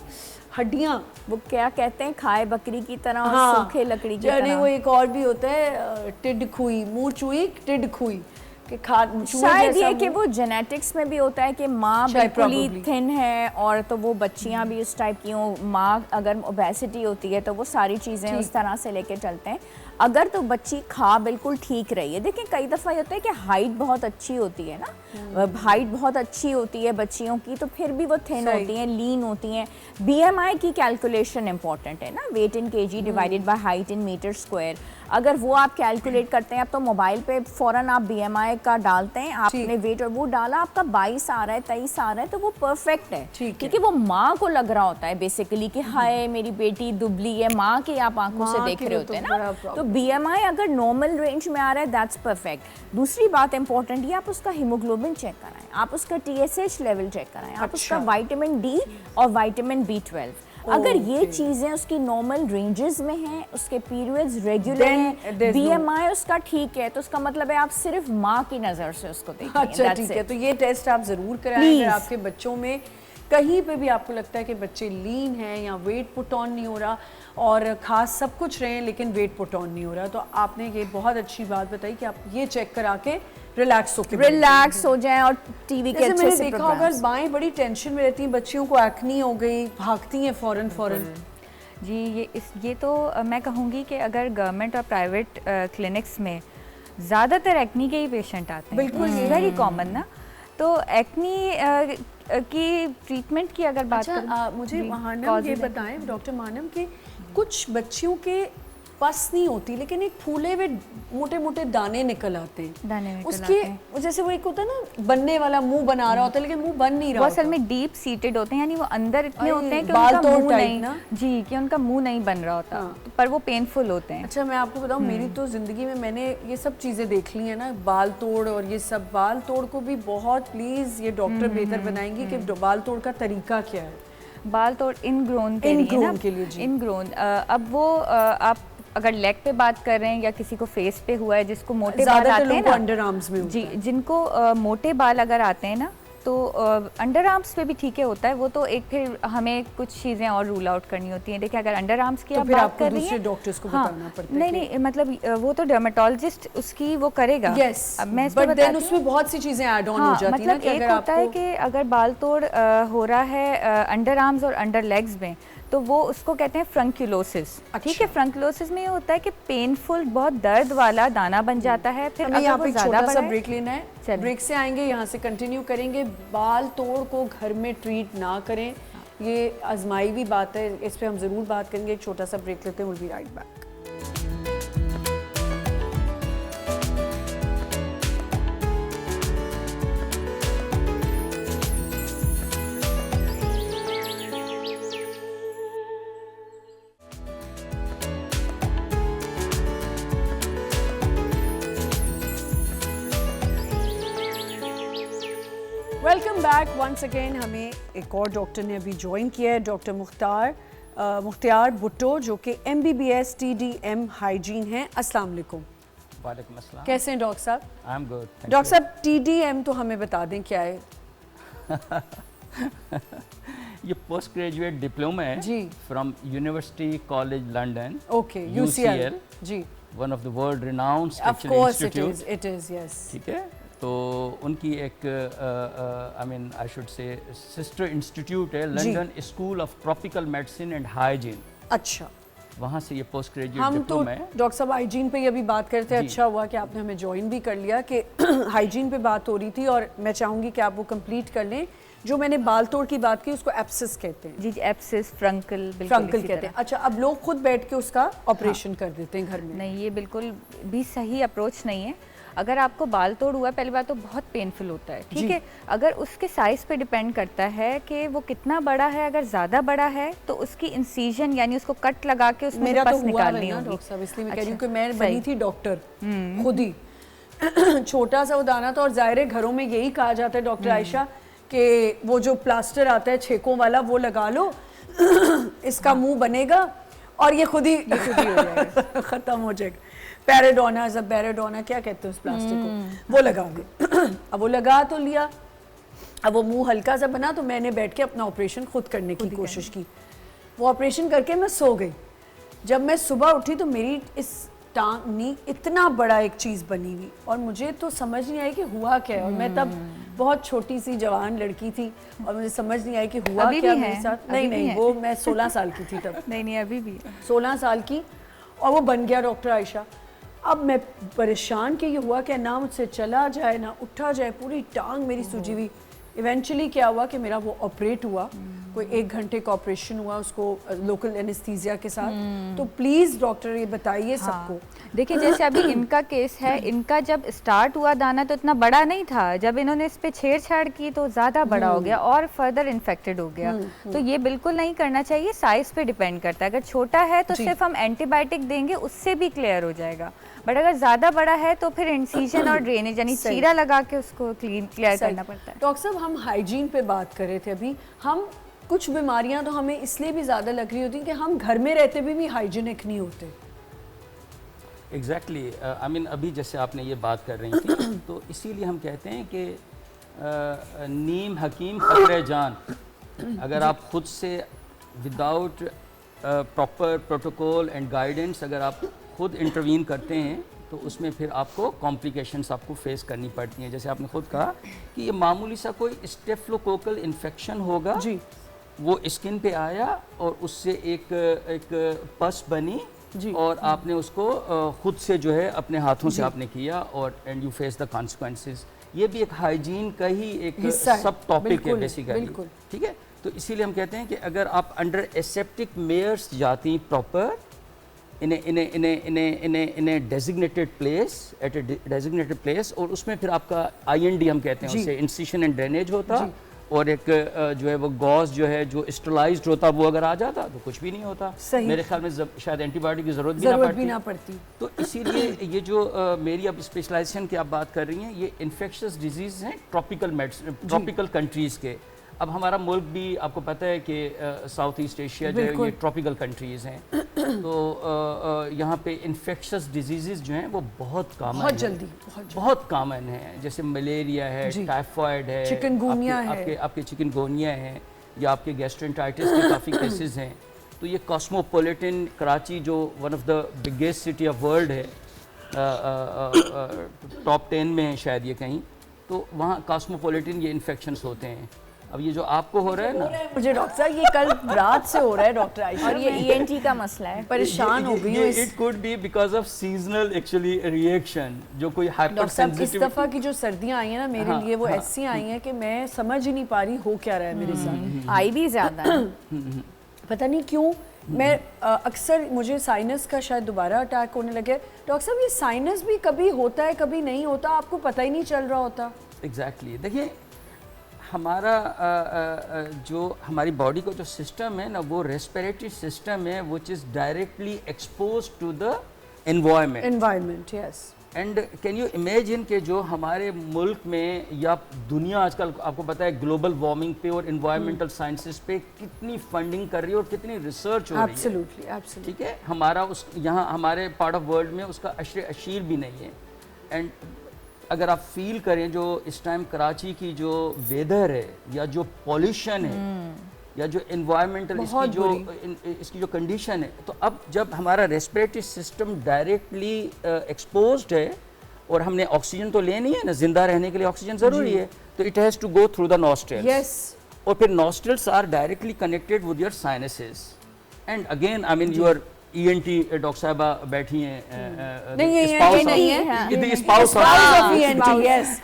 हड्डियाँ, वो क्या कहते हैं, खाए बकरी की तरह और सूखे लकड़ी की तरह। वो एक और भी होता है टिड खुई, मुँह चुई टिड खुई, कि शायद ये कि वो जेनेटिक्स में भी होता है कि माँ बिल्कुल ही थिन है और तो वो बच्चियाँ भी उस टाइप की हों। माँ अगर ओबेसिटी होती है तो वो सारी चीज़ें उस तरह से लेके चलते हैं। अगर तो बच्ची खा बिल्कुल ठीक रही है, देखिए कई दफ़ा ये होता है कि हाइट बहुत अच्छी होती है ना, हाइट बहुत अच्छी होती है बच्चियों की, तो फिर भी वो थिन होती हैं, लीन होती हैं। BMI की कैलकुलेशन इंपॉर्टेंट है ना, weight in kg divided by height in metre square. अगर वो आप कैलकुलेट करते हैं, आप तो मोबाइल पे फ़ौरन आप BMI का डालते हैं, आपने वेट और वो डाला, आपका 22 आ रहा है, 23 आ रहा है, तो वो परफेक्ट है, क्योंकि वो माँ को लग रहा होता है बेसिकली कि हाय मेरी बेटी दुबली है, माँ की आप आंखों से देख रहे होते हैं ना, तो BMI अगर नॉर्मल रेंज में आ रहा है, दैट्स परफेक्ट। दूसरी बात इंपॉर्टेंट है, आप उसका हीमोग्लोबिन चेक कराएं, आप उसका TSH लेवल चेक कराएं, आप उसका विटामिन D और विटामिन B12, अगर ये चीजें उसकी नॉर्मल रेंजेस में हैं, उसके पीरियड्स रेगुलर हैं, BMI उसका ठीक है, तो उसका मतलब है आप सिर्फ माँ की नज़र से उसको देखें। अच्छा, ठीक है, तो ये टेस्ट आप ज़रूर कराएं अगर आपके बच्चों में कहीं पे भी आपको लगता है कि बच्चे लीन हैं या वेट पुट ऑन नहीं हो रहा और खास सब कुछ रहे हैं लेकिन वेट पुट ऑन नहीं हो रहा, तो आपने ये बहुत अच्छी बात बताई कि आप ये चेक करा के रिलैक्स हो जाएं और टीवी के अच्छे से देखा होगा बाएं बड़ी टेंशन में रहती हैं, बच्चियों को एक्नी हो गई, भागती हैं फौरन जी। ये तो मैं कहूँगी कि अगर गवर्नमेंट और प्राइवेट क्लिनिक्स में ज़्यादातर एक्नी के ही पेशेंट आते हैं, बिल्कुल वेरी कॉमन ना, तो एक्नी की ट्रीटमेंट की अगर बात करें, मुझे मानम ये बताएं डॉक्टर मानम कि कुछ बच्चियों के पस नहीं होती, लेकिन एक फूले हुए मोटे मोटे दाने निकल आते हैं। दाने निकल उसके आते हैं। जैसे वो एक होता है ना बनने वाला, मुंह बना रहा होता है लेकिन मुंह बन नहीं वो रहा असल होता। में डीप सीटेड होते हैं, यानी वो अंदर इतने अरे, होते हैं कि बाल उनका तोड़ मुंह टाइप नहीं ना? जी, कि उनका मुंह नहीं बन रहा होता, हाँ। पर वो पेनफुल होते हैं। अच्छा, मैं आपको बताऊं, मेरी तो ज़िंदगी में मैंने ये सब चीज़ें देख ली है ना, बाल तोड़ और ये सब। बाल तोड़ को भी बहुत प्लीज़ ये डॉक्टर बेहतर बनाएंगी कि बाल तोड़ का तरीका क्या है। बाल तोड़ इनग्रोन के लिए Ingrown ना, के लिए, जी। इनग्रोन। अब वो आप अगर लेग पे बात कर रहे हैं या किसी को फेस पे हुआ है, जिसको मोटे बाल ज़्यादातर आते हैं लोगों को ना, अंडर आर्म्स में होता जी, है। जिनको मोटे बाल अगर आते हैं ना, तो अंडर आर्म्स पे भी ठीक है होता है वो, तो एक फिर हमें कुछ चीज़ें और रूल आउट करनी होती हैं। देखिए, अगर अंडर आर्म्स की तो आप फिर बात आपको कर रही दूसरे हैं, डॉक्टर्स को हाँ, बताना पड़ता है नहीं कि- नहीं, मतलब वो तो डर्मेटोलॉजिस्ट उसकी वो करेगा। यस, अब मैं इस पे बट बताती देन हूँ। उसमें बहुत सी चीज़ें ऐड ऑन हाँ, हो जाती हैं ना, मतलब कि एक अगर होता है आपको कि अगर बाल तोड़ हो रहा है अंडर आर्म्स और अंडर लेग्स में, तो वो उसको कहते हैं फ्रंक्यूलोसिस। ठीक है, फ्रंक्यूलोसिस में ये होता है कि पेनफुल, बहुत दर्द वाला दाना बन जाता है। फिर हमें अगर यहाँ वो पे एक ज़्यादा छोटा सा बड़ा है, ब्रेक लेना है। चलिए। ब्रेक से आएंगे, यहाँ से कंटिन्यू करेंगे। बाल तोड़ को घर में ट्रीट ना करें, ये आजमाई हुई बात है, इस पे हम ज़रूर बात करेंगे। एक छोटा सा ब्रेक लेते हैं, will be right back. Welcome back once again. हमें एक और डॉक्टर ने अभी ज्वाइन किया है, डॉक्टर मुख्तार भुट्टो, जो कि MBBS TDM हाइजीन हैं। अस्सलाम वालेकुम। वालेकुम अस्सलाम। कैसे हैं डॉक्टर साहब? आई एम गुड। डॉक्टर साहब, TDM तो हमें बता दें क्या है? ये पोस्ट ग्रेजुएट डिप्लोमा है जी। From University College London. Okay, UCL। जी, one of the world renowned of course it is, yes. ठीक है, तो उनकी एक I mean I should say sister institute है, London School of Tropical Medicine and Hygiene. अच्छा, वहाँ से ये पोस्ट ग्रेजुएट हम तो डिप्लोमा है। डॉक्टर साहब हाइजीन पे ही अभी बात करते हैं। जी। अच्छा हुआ कि आपने हमें ज्वाइन भी कर लिया, कि हाइजीन पे बात हो रही थी, और मैं चाहूँगी कि आप वो कंप्लीट कर लें। जो मैंने बाल तोड़ की बात की, उसको एप्सिस कहते हैं। जी, एप्सिस, फ्रंकल, बिल्कुल फ्रंकल इसी कहते हैं। तरह। अच्छा, अब लोग खुद बैठ के उसका ऑपरेशन कर देते हैं घर में। नहीं, ये बिल्कुल भी सही अप्रोच नहीं है। अगर आपको बाल तोड़ हुआ है, पहली बात तो बहुत पेनफुल होता है, ठीक जी। है। अगर उसके साइज़ पे डिपेंड करता है कि वो कितना बड़ा है। अगर ज़्यादा बड़ा है तो उसकी इंसीजन, यानी उसको कट लगा के उसमें मेरा से तो पस हुआ है निकालनी ना होगी। डॉक्टर साहब, इसलिए मैं कह रही हूँ अच्छा, कि मैं सही। बनी थी डॉक्टर खुद ही। छोटा सा वो दाना था, और ज़ाहिर है घरों में यही कहा जाता है डॉक्टर आयशा, कि वो जो प्लास्टर आता है छेकों वाला, वो लगा लो, इसका मुंह बनेगा और ये खुद ही हो जाएगा, ख़त्म हो जाएगा। पैराडोना, जब पैराडोना क्या कहते हैं उस प्लास्टिक को, वो लगा दे। अब वो लगा तो लिया, अब वो मुंह हल्का सा बना, तो मैंने बैठ के अपना ऑपरेशन खुद करने की कोशिश की। वो ऑपरेशन करके मैं सो गई। जब मैं सुबह उठी तो मेरी इस टांग नी इतना बड़ा एक चीज़ बनी हुई, और मुझे तो समझ नहीं आई कि हुआ क्या है। और मैं तब बहुत छोटी सी जवान लड़की थी, और मुझे समझ नहीं आई कि हुआ अभी क्या भी मेरे है, साथ। अभी नहीं भी नहीं, है। वो मैं 16 साल की थी तब। नहीं नहीं, अभी भी 16 साल की, और वो बन गया डॉक्टर आयशा। अब मैं परेशान कि ये हुआ क्या, ना मुझसे चला जाए ना उठा जाए, पूरी टांग मेरी सूजी हुई। इवेंचुअली क्या हुआ कि मेरा वो ऑपरेट हुआ, कोई 1 घंटे का ऑपरेशन हुआ उसको लोकल एनेस्थीसिया के साथ। तो प्लीज़ डॉक्टर ये बताइए सबको। देखिए, जैसे अभी इनका केस है, इनका जब स्टार्ट हुआ दाना तो इतना बड़ा नहीं था, जब इन्होंने इस पे छेड़छाड़ की तो ज़्यादा बड़ा हो गया और फर्दर इन्फेक्टेड हो गया। तो ये बिल्कुल नहीं करना चाहिए, साइज़ पे डिपेंड करता है। अगर छोटा है तो सिर्फ हम एंटीबायोटिक देंगे, उससे भी क्लियर हो जाएगा। बट अगर ज़्यादा बड़ा है तो फिर इंसिजन और ड्रेनेज, यानी चीरा लगा के उसको क्लियर करना पड़ता है। डॉक्टर साहब, हम हाइजीन पे बात कर रहे थे अभी। हम कुछ बीमारियां तो हमें इसलिए भी ज़्यादा लग रही होती हैं कि हम घर में रहते भी हाइजीनिक नहीं होते। एग्जैक्टली, आई मीन अभी जैसे आपने ये बात कर रही थी, तो इसीलिए हम कहते हैं कि नीम हकीम खतरे जान। अगर आप खुद से without proper protocol and guidance अगर आप खुद इंटरवीन करते हैं, तो उसमें फिर आपको कॉम्प्लिकेशंस आपको फेस करनी पड़ती हैं। जैसे आपने खुद कहा कि ये मामूली सा कोई स्टेफिलोकोकल इन्फेक्शन होगा जी, वो स्किन पे आया और उससे एक पस बनी जी, और आपने उसको खुद से जो है अपने हाथों से आपने किया, और and you face the consequences. ये भी एक हाइजीन का ही एक सब टॉपिक है बेसिकली, ठीक है। तो इसीलिए हम कहते हैं कि अगर आप अंडर एसेप्टिक मेयर्स जाती proper, in a designated place, at a designated place, और उसमें फिर आपका IND हम कहते हैं उसे, इंसिशन एंड ड्रेनेज होता, और एक जो है वो गॉज जो है जो स्टरलाइज्ड होता वो अगर आ जाता तो कुछ भी नहीं होता। मेरे ख्याल में शायद एंटीबायोटिक की ज़रूरत भी ना पड़ती। तो इसीलिए ये जो मेरी अब स्पेशलाइजेशन की आप बात कर रही हैं, ये इन्फेक्शस डिजीज़ हैं ट्रॉपिकल कंट्रीज़ के। अब हमारा मुल्क भी आपको पता है कि साउथ ईस्ट एशिया जो है ये ट्रॉपिकल कंट्रीज़ हैं, तो यहाँ पे इन्फेक्शस डिजीज़ जो हैं वो बहुत कॉमन हैं, जैसे मलेरिया है, टाइफाइड है, चिकनगुनिया है, आपके चिकनगुनिया है, या आपके गैस्ट्रोएंटाइटिस के काफ़ी केसेस हैं। तो ये कॉस्मोपॉलिटन कराची जो one of the biggest city of world है, टॉप 10 में है शायद ये कहीं, तो वहाँ कॉस्मोपॉलिटन ये इन्फेक्शंस होते हैं। अब ये जो आपको हो रहा है ना, मुझे डॉक्टर साहब ये कल रात से हो रहा है डॉक्टर आयशा, और ये ENT का मसला है, परेशान हो गई हूँ। It could be because of seasonal actually reaction, जो कोई हाइपर सेंसिटिव। इस दफा की जो सर्दियाँ आई हैं ना मेरे लिए वो ऐसी आई हैं कि मैं समझ ही नहीं पा रही हो क्या रहा है मेरे साथ। आई भी ज़्यादा है, पता नहीं क्यों। मैं अक्सर मुझे साइनस का शायद दोबारा अटैक होने लगे। डॉक्टर साहब ये साइनस भी कभी होता है कभी नहीं होता, आपको पता ही नहीं चल रहा होता। एग्जैक्टली देखिए, हमारा जो हमारी बॉडी का जो सिस्टम है ना, वो रेस्पिरेटरी सिस्टम है which is directly expose to the environment. Yes. And can you imagine कि जो हमारे मुल्क में या दुनिया आजकल आपको पता है ग्लोबल वार्मिंग पे और इन्वायरमेंटल साइंसेस पे कितनी फंडिंग कर रही है और कितनी रिसर्च हो रही है। एब्सोल्युटली। ठीक है, हमारा उस यहाँ हमारे पार्ट ऑफ वर्ल्ड में उसका अशर अशीर भी नहीं है। एंड अगर आप फील करें जो इस टाइम कराची की जो वेदर है या जो पॉल्यूशन है या जो एनवायरमेंटल इसकी जो कंडीशन है, तो अब जब हमारा रेस्पिरेटरी सिस्टम डायरेक्टली एक्सपोज्ड है और हमने ऑक्सीजन तो लेनी है ना, जिंदा रहने के लिए ऑक्सीजन ज़रूरी है, तो it has to go through the nostrils. Yes. और फिर nostrils are directly connected with your sinuses. And again I mean your ENT doctor साहबा बैठी हैं, नहीं ये स्पाउस ऑफ ENT, यस।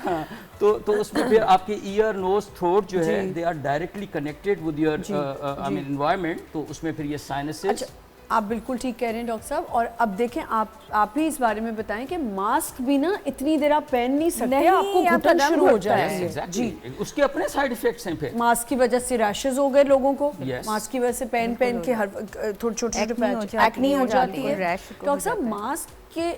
तो उसमें फिर आपके ईयर, नोज, थ्रोट जो है they are directly connected with your I mean environment, तो उसमें फिर ये साइनसेस। आप बिल्कुल ठीक कह रहे हैं डॉक्टर साहब। और अब देखें आप ही इस बारे में बताएं कि मास्क भी ना इतनी देर आप पहन नहीं सकते, आपको घुटन शुरू हो जाएगा। जी, उसके अपने साइड इफेक्ट्स हैं। फिर मास्क की वजह से रैशेज हो गए लोगों को, मास्क की वजह से पहन के हर छोटे छोटे पैच एक्ने हो जाती है। डॉक्टर साहब मास्क के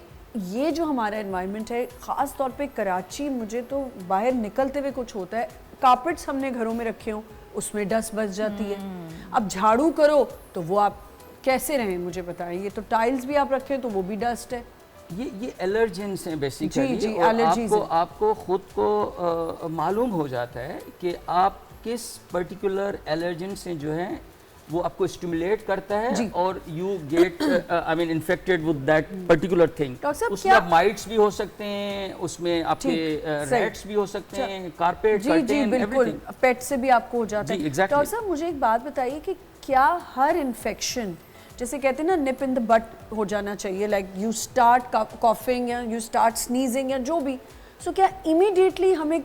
ये जो हमारा एनवायरनमेंट है, ख़ास तौर पे कराची, मुझे तो बाहर निकलते हुए कुछ होता है, कारपेट्स हमने घरों में रखे हों उसमें डस्ट बच जाती है। अब झाड़ू करो तो वो आप कैसे रहें मुझे बताएं, ये तो टाइल्स भी आप रखें तो वो भी डस्ट है। ये एलर्जेंस हैं बेसिकली। जी, और आपको खुद को मालूम हो जाता है कि आप किस पर्टिकुलर एलर्जेन से जो है वो आपको स्टिमुलेट करता है और you get I mean infected with that particular thing. उसमें माइट्स भी हो सकते हैं, उसमें आपके रैट्स भी हो सकते हैं, कारपेट, कर्टेन, एवरीथिंग। पेट से भी आपको हो जाता है। डॉक्टर साहब मुझे एक बात बताइए कि क्या हर इन्फेक्शन, जैसे कहते हैं ना निप इन द बट हो जाना चाहिए, लाइक यू स्टार्ट कॉफिंग या यू स्टार्ट स्नीजिंग या जो भी, सो क्या इमीडिएटली हमें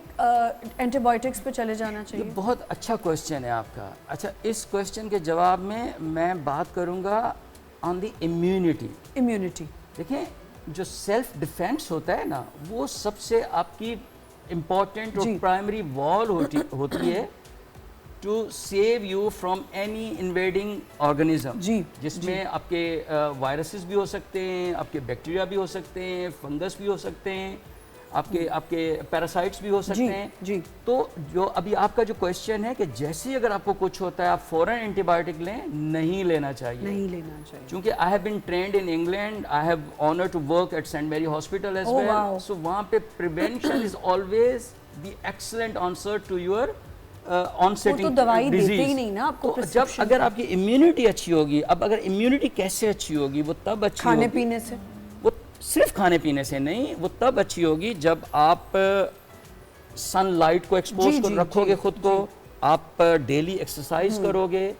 एंटीबायोटिक्स पे चले जाना चाहिए? ये बहुत अच्छा क्वेश्चन है आपका। अच्छा, इस क्वेश्चन के जवाब में मैं बात करूंगा ऑन द इम्यूनिटी। देखिए, जो सेल्फ डिफेंस होता है ना, वो सबसे आपकी इम्पॉर्टेंट और प्राइमरी वॉल होती है to save you from any invading organism, जिसमें आपके वायरसेस भी हो सकते हैं, आपके बैक्टीरिया भी हो सकते हैं, फंगस भी हो सकते हैं, आपके पैरासाइट्स भी हो सकते हैं। तो जो अभी आपका जो क्वेश्चन है कि जैसे ही अगर आपको कुछ होता है आप फौरन एंटीबायोटिक लें, नहीं लेना चाहिए। क्योंकि I have been trained in England, I have honour to work at Saint Mary hospital as well, so वहाँ पे prevention is always the excellent answer to your onsetting तो दवाई देते ही नहीं ना आपको। तो जब अगर आपकी इम्यूनिटी अच्छी होगी, अब अगर इम्यूनिटी कैसे अच्छी होगी, वो तब अच्छी खाने पीने से, वो सिर्फ खाने पीने से नहीं, वो तब अच्छी होगी जब आप सनलाइट को एक्सपोज कर रखोगे खुद को, आप डेली एक्सरसाइज करोगे,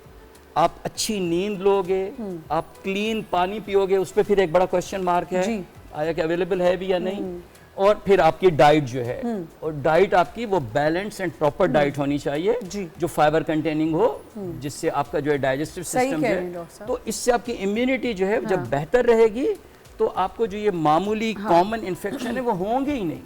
आप अच्छी नींद लोगे, आप क्लीन पानी पियोगे। उस पर फिर एक बड़ा क्वेश्चन मार्क है, आया कि अवेलेबल है भी या नहीं। और फिर आपकी डाइट जो है, और डाइट आपकी वो बैलेंस एंड प्रॉपर डाइट होनी चाहिए जो फाइबर कंटेनिंग हो, जिससे आपका जो है डाइजेस्टिव सिस्टम है, तो इससे आपकी इम्यूनिटी जो है जब बेहतर रहेगी तो आपको जो ये मामूली कॉमन इन्फेक्शन है वो होंगे ही नहीं।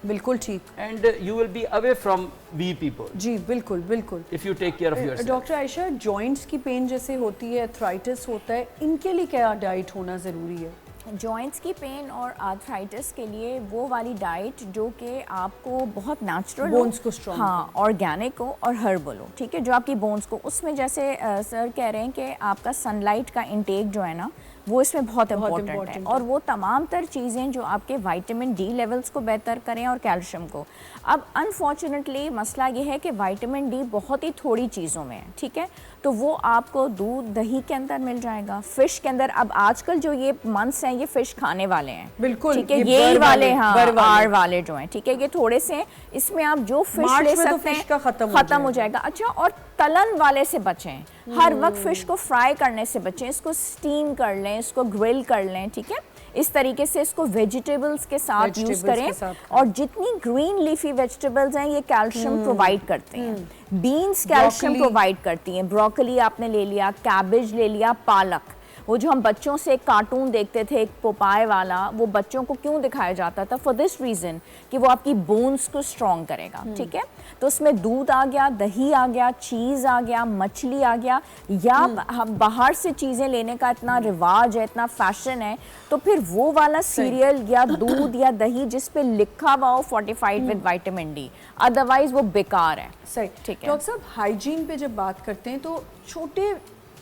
बिल्कुल ठीक। And you will be away from we people. जी बिल्कुल बिल्कुल। If you take care of yourself. Doctor Aisha, joints की पेन जैसे होती है, आर्थराइटिस होता है, इनके लिए क्या डाइट होना ज़रूरी है? जॉइंट्स की पेन और आर्थराइटिस के लिए वो वाली डाइट जो कि आपको बहुत नेचुरल, बोन्स को स्ट्रॉन्ग, हाँ, ऑर्गेनिक हो और हर्बल हो, ठीक है, जो आपकी बोन्स को, उसमें जैसे सर कह रहे हैं कि आपका सनलाइट का इंटेक जो है ना वो इसमें बहुत इम्पोर्टेंट है, और वो तमाम तर चीज़ें जो आपके विटामिन डी लेवल्स को बेहतर करें और कैल्शियम को। अब अनफॉर्चुनेटली मसला ये है कि विटामिन डी बहुत ही थोड़ी चीज़ों में है, ठीक है, तो वो आपको दूध दही के अंदर मिल जाएगा, फिश के अंदर। अब आजकल जो ये मंथ्स हैं ये फिश खाने वाले हैं, बिल्कुल, ठीक है, ये वाले, हाँ, आर वाले जो हैं, ठीक है, ये थोड़े से, इसमें आप जो फिश ले सकते हैं खत्म हो जाएगा। अच्छा, और तलन वाले से बचें, हर वक्त फिश को फ्राई करने से बचें, इसको स्टीम कर लें, इसको ग्रिल कर लें, ठीक है, इस तरीके से इसको वेजिटेबल्स के साथ यूज करें। और जितनी ग्रीन लीफी वेजिटेबल्स हैं ये कैल्शियम प्रोवाइड करते हैं, बीन्स कैल्शियम प्रोवाइड करती हैं, ब्रोकली आपने ले लिया, कैबेज ले लिया, पालक, वो जो हम बच्चों से एक कार्टून देखते थे, एक पोपाय वाला, वो बच्चों को क्यों दिखाया जाता था? फॉर दिस रीज़न कि वो आपकी बोन्स को स्ट्रॉन्ग करेगा, ठीक है। तो उसमें दूध आ गया, दही आ गया, चीज़ आ गया, मछली आ गया, या हम बाहर से चीज़ें लेने का इतना रिवाज है, इतना फैशन है, तो फिर वो वाला सीरियल या दूध या दही जिस पे लिखा हुआ हो fortified with vitamin D, otherwise वो बेकार है। सही, ठीक है। डॉक्टर साहब, हाइजीन पे जब बात करते हैं तो छोटे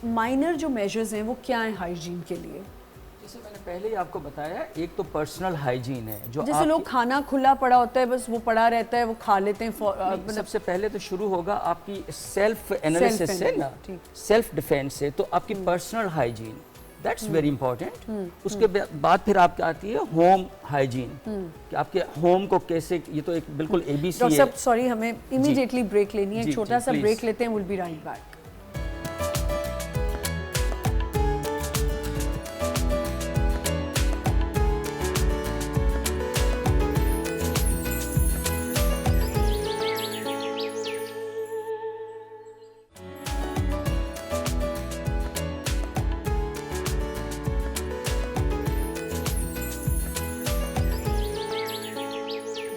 माइनर जो मेजर्स हैं वो क्या हैं हाइजीन के लिए? जैसे मैंने पहले ही आपको बताया, एक तो पर्सनल हाइजीन है, जो जैसे लोग खाना खुला पड़ा होता है, बस वो पड़ा रहता है, वो खा लेते हैं, मतलब सबसे पहले तो शुरू होगा आपकी सेल्फ एनालिसिस से ना, सेल्फ डिफेंस से, तो आपकी personal hygiene, that's very important. उसके बाद फिर आपकी आती है होम हाइजीन, कि आपके होम को कैसे, ये तो एक बिल्कुल ABC है। डॉक्टर साहब सॉरी, हमें इमीडिएटली ब्रेक लेनी है, एक छोटा सा ब्रेक लेते हैं, will be right back.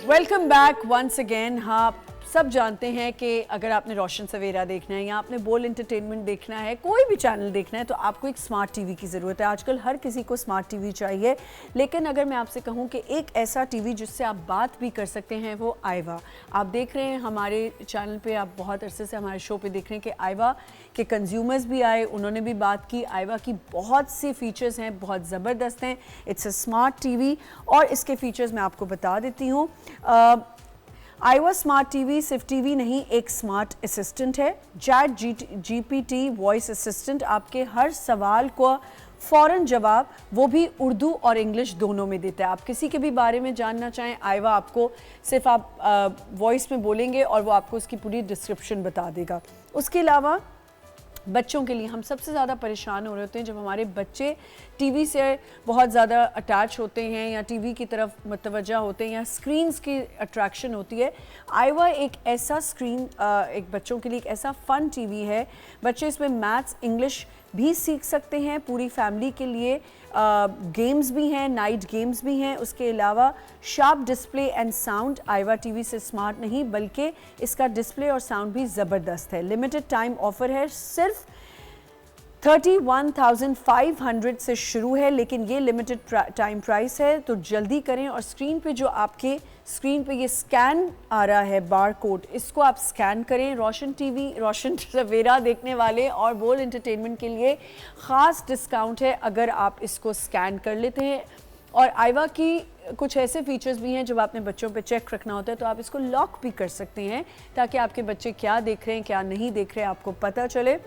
Welcome back once again. हाँ, सब जानते हैं कि अगर आपने रोशन सवेरा देखना है या आपने बोल एंटरटेनमेंट देखना है, कोई भी चैनल देखना है, तो आपको एक स्मार्ट टीवी की ज़रूरत है। आजकल हर किसी को स्मार्ट टीवी चाहिए, लेकिन अगर मैं आपसे कहूं कि एक ऐसा टीवी जिससे आप बात भी कर सकते हैं, वो आइवा। आप देख रहे हैं हमारे चैनल पे, आप बहुत अरसे से हमारे शो पे देख रहे हैं कि आइवा के कंज्यूमर्स भी आए, उन्होंने भी बात की। आइवा की बहुत सी फीचर्स हैं, बहुत ज़बरदस्त हैं। इट्स अ स्मार्ट टीवी, और इसके फीचर्स मैं आपको बता देती हूँ। आइवा स्मार्ट टीवी सिर्फ टीवी नहीं, एक स्मार्ट असिस्टेंट है। चैट GPT वॉइस असिस्टेंट आपके हर सवाल को फ़ौरन जवाब, वो भी उर्दू और इंग्लिश दोनों में देता है। आप किसी के भी बारे में जानना चाहें, आइवा आपको सिर्फ आप वॉइस में बोलेंगे और वो आपको उसकी पूरी डिस्क्रिप्शन बता देगा। उसके अलावा बच्चों के लिए हम सबसे ज़्यादा परेशान हो रहे होते हैं जब हमारे बच्चे टीवी से बहुत ज़्यादा अटैच होते हैं या टीवी की तरफ मुतवज्जा होते हैं या स्क्रीन्स की अट्रैक्शन होती है। आइवा एक ऐसा स्क्रीन, एक बच्चों के लिए एक ऐसा फ़न टीवी है। बच्चे इसमें मैथ्स, इंग्लिश भी सीख सकते हैं। पूरी फैमिली के लिए गेम्स भी हैं, नाइट गेम्स भी हैं। उसके अलावा sharp display and sound. Aiwa TV से स्मार्ट नहीं बल्कि इसका डिस्प्ले और साउंड भी ज़बरदस्त है। लिमिटेड टाइम ऑफर है, सिर्फ 31,500 से शुरू है, लेकिन ये लिमिटेड टाइम प्राइस है, तो जल्दी करें। और स्क्रीन पे जो आपके स्क्रीन पे ये स्कैन आ रहा है बार कोड, इसको आप स्कैन करें। रोशन टीवी, रोशन सवेरा देखने वाले और बोल एंटरटेनमेंट के लिए ख़ास डिस्काउंट है अगर आप इसको स्कैन कर लेते हैं। और आइवा की कुछ ऐसे फीचर्स भी हैं जब आपने बच्चों पे चेक रखना होता है तो आप इसको लॉक भी कर सकते हैं ताकि आपके बच्चे क्या देख रहे हैं क्या नहीं देख रहे हैं आपको पता चले।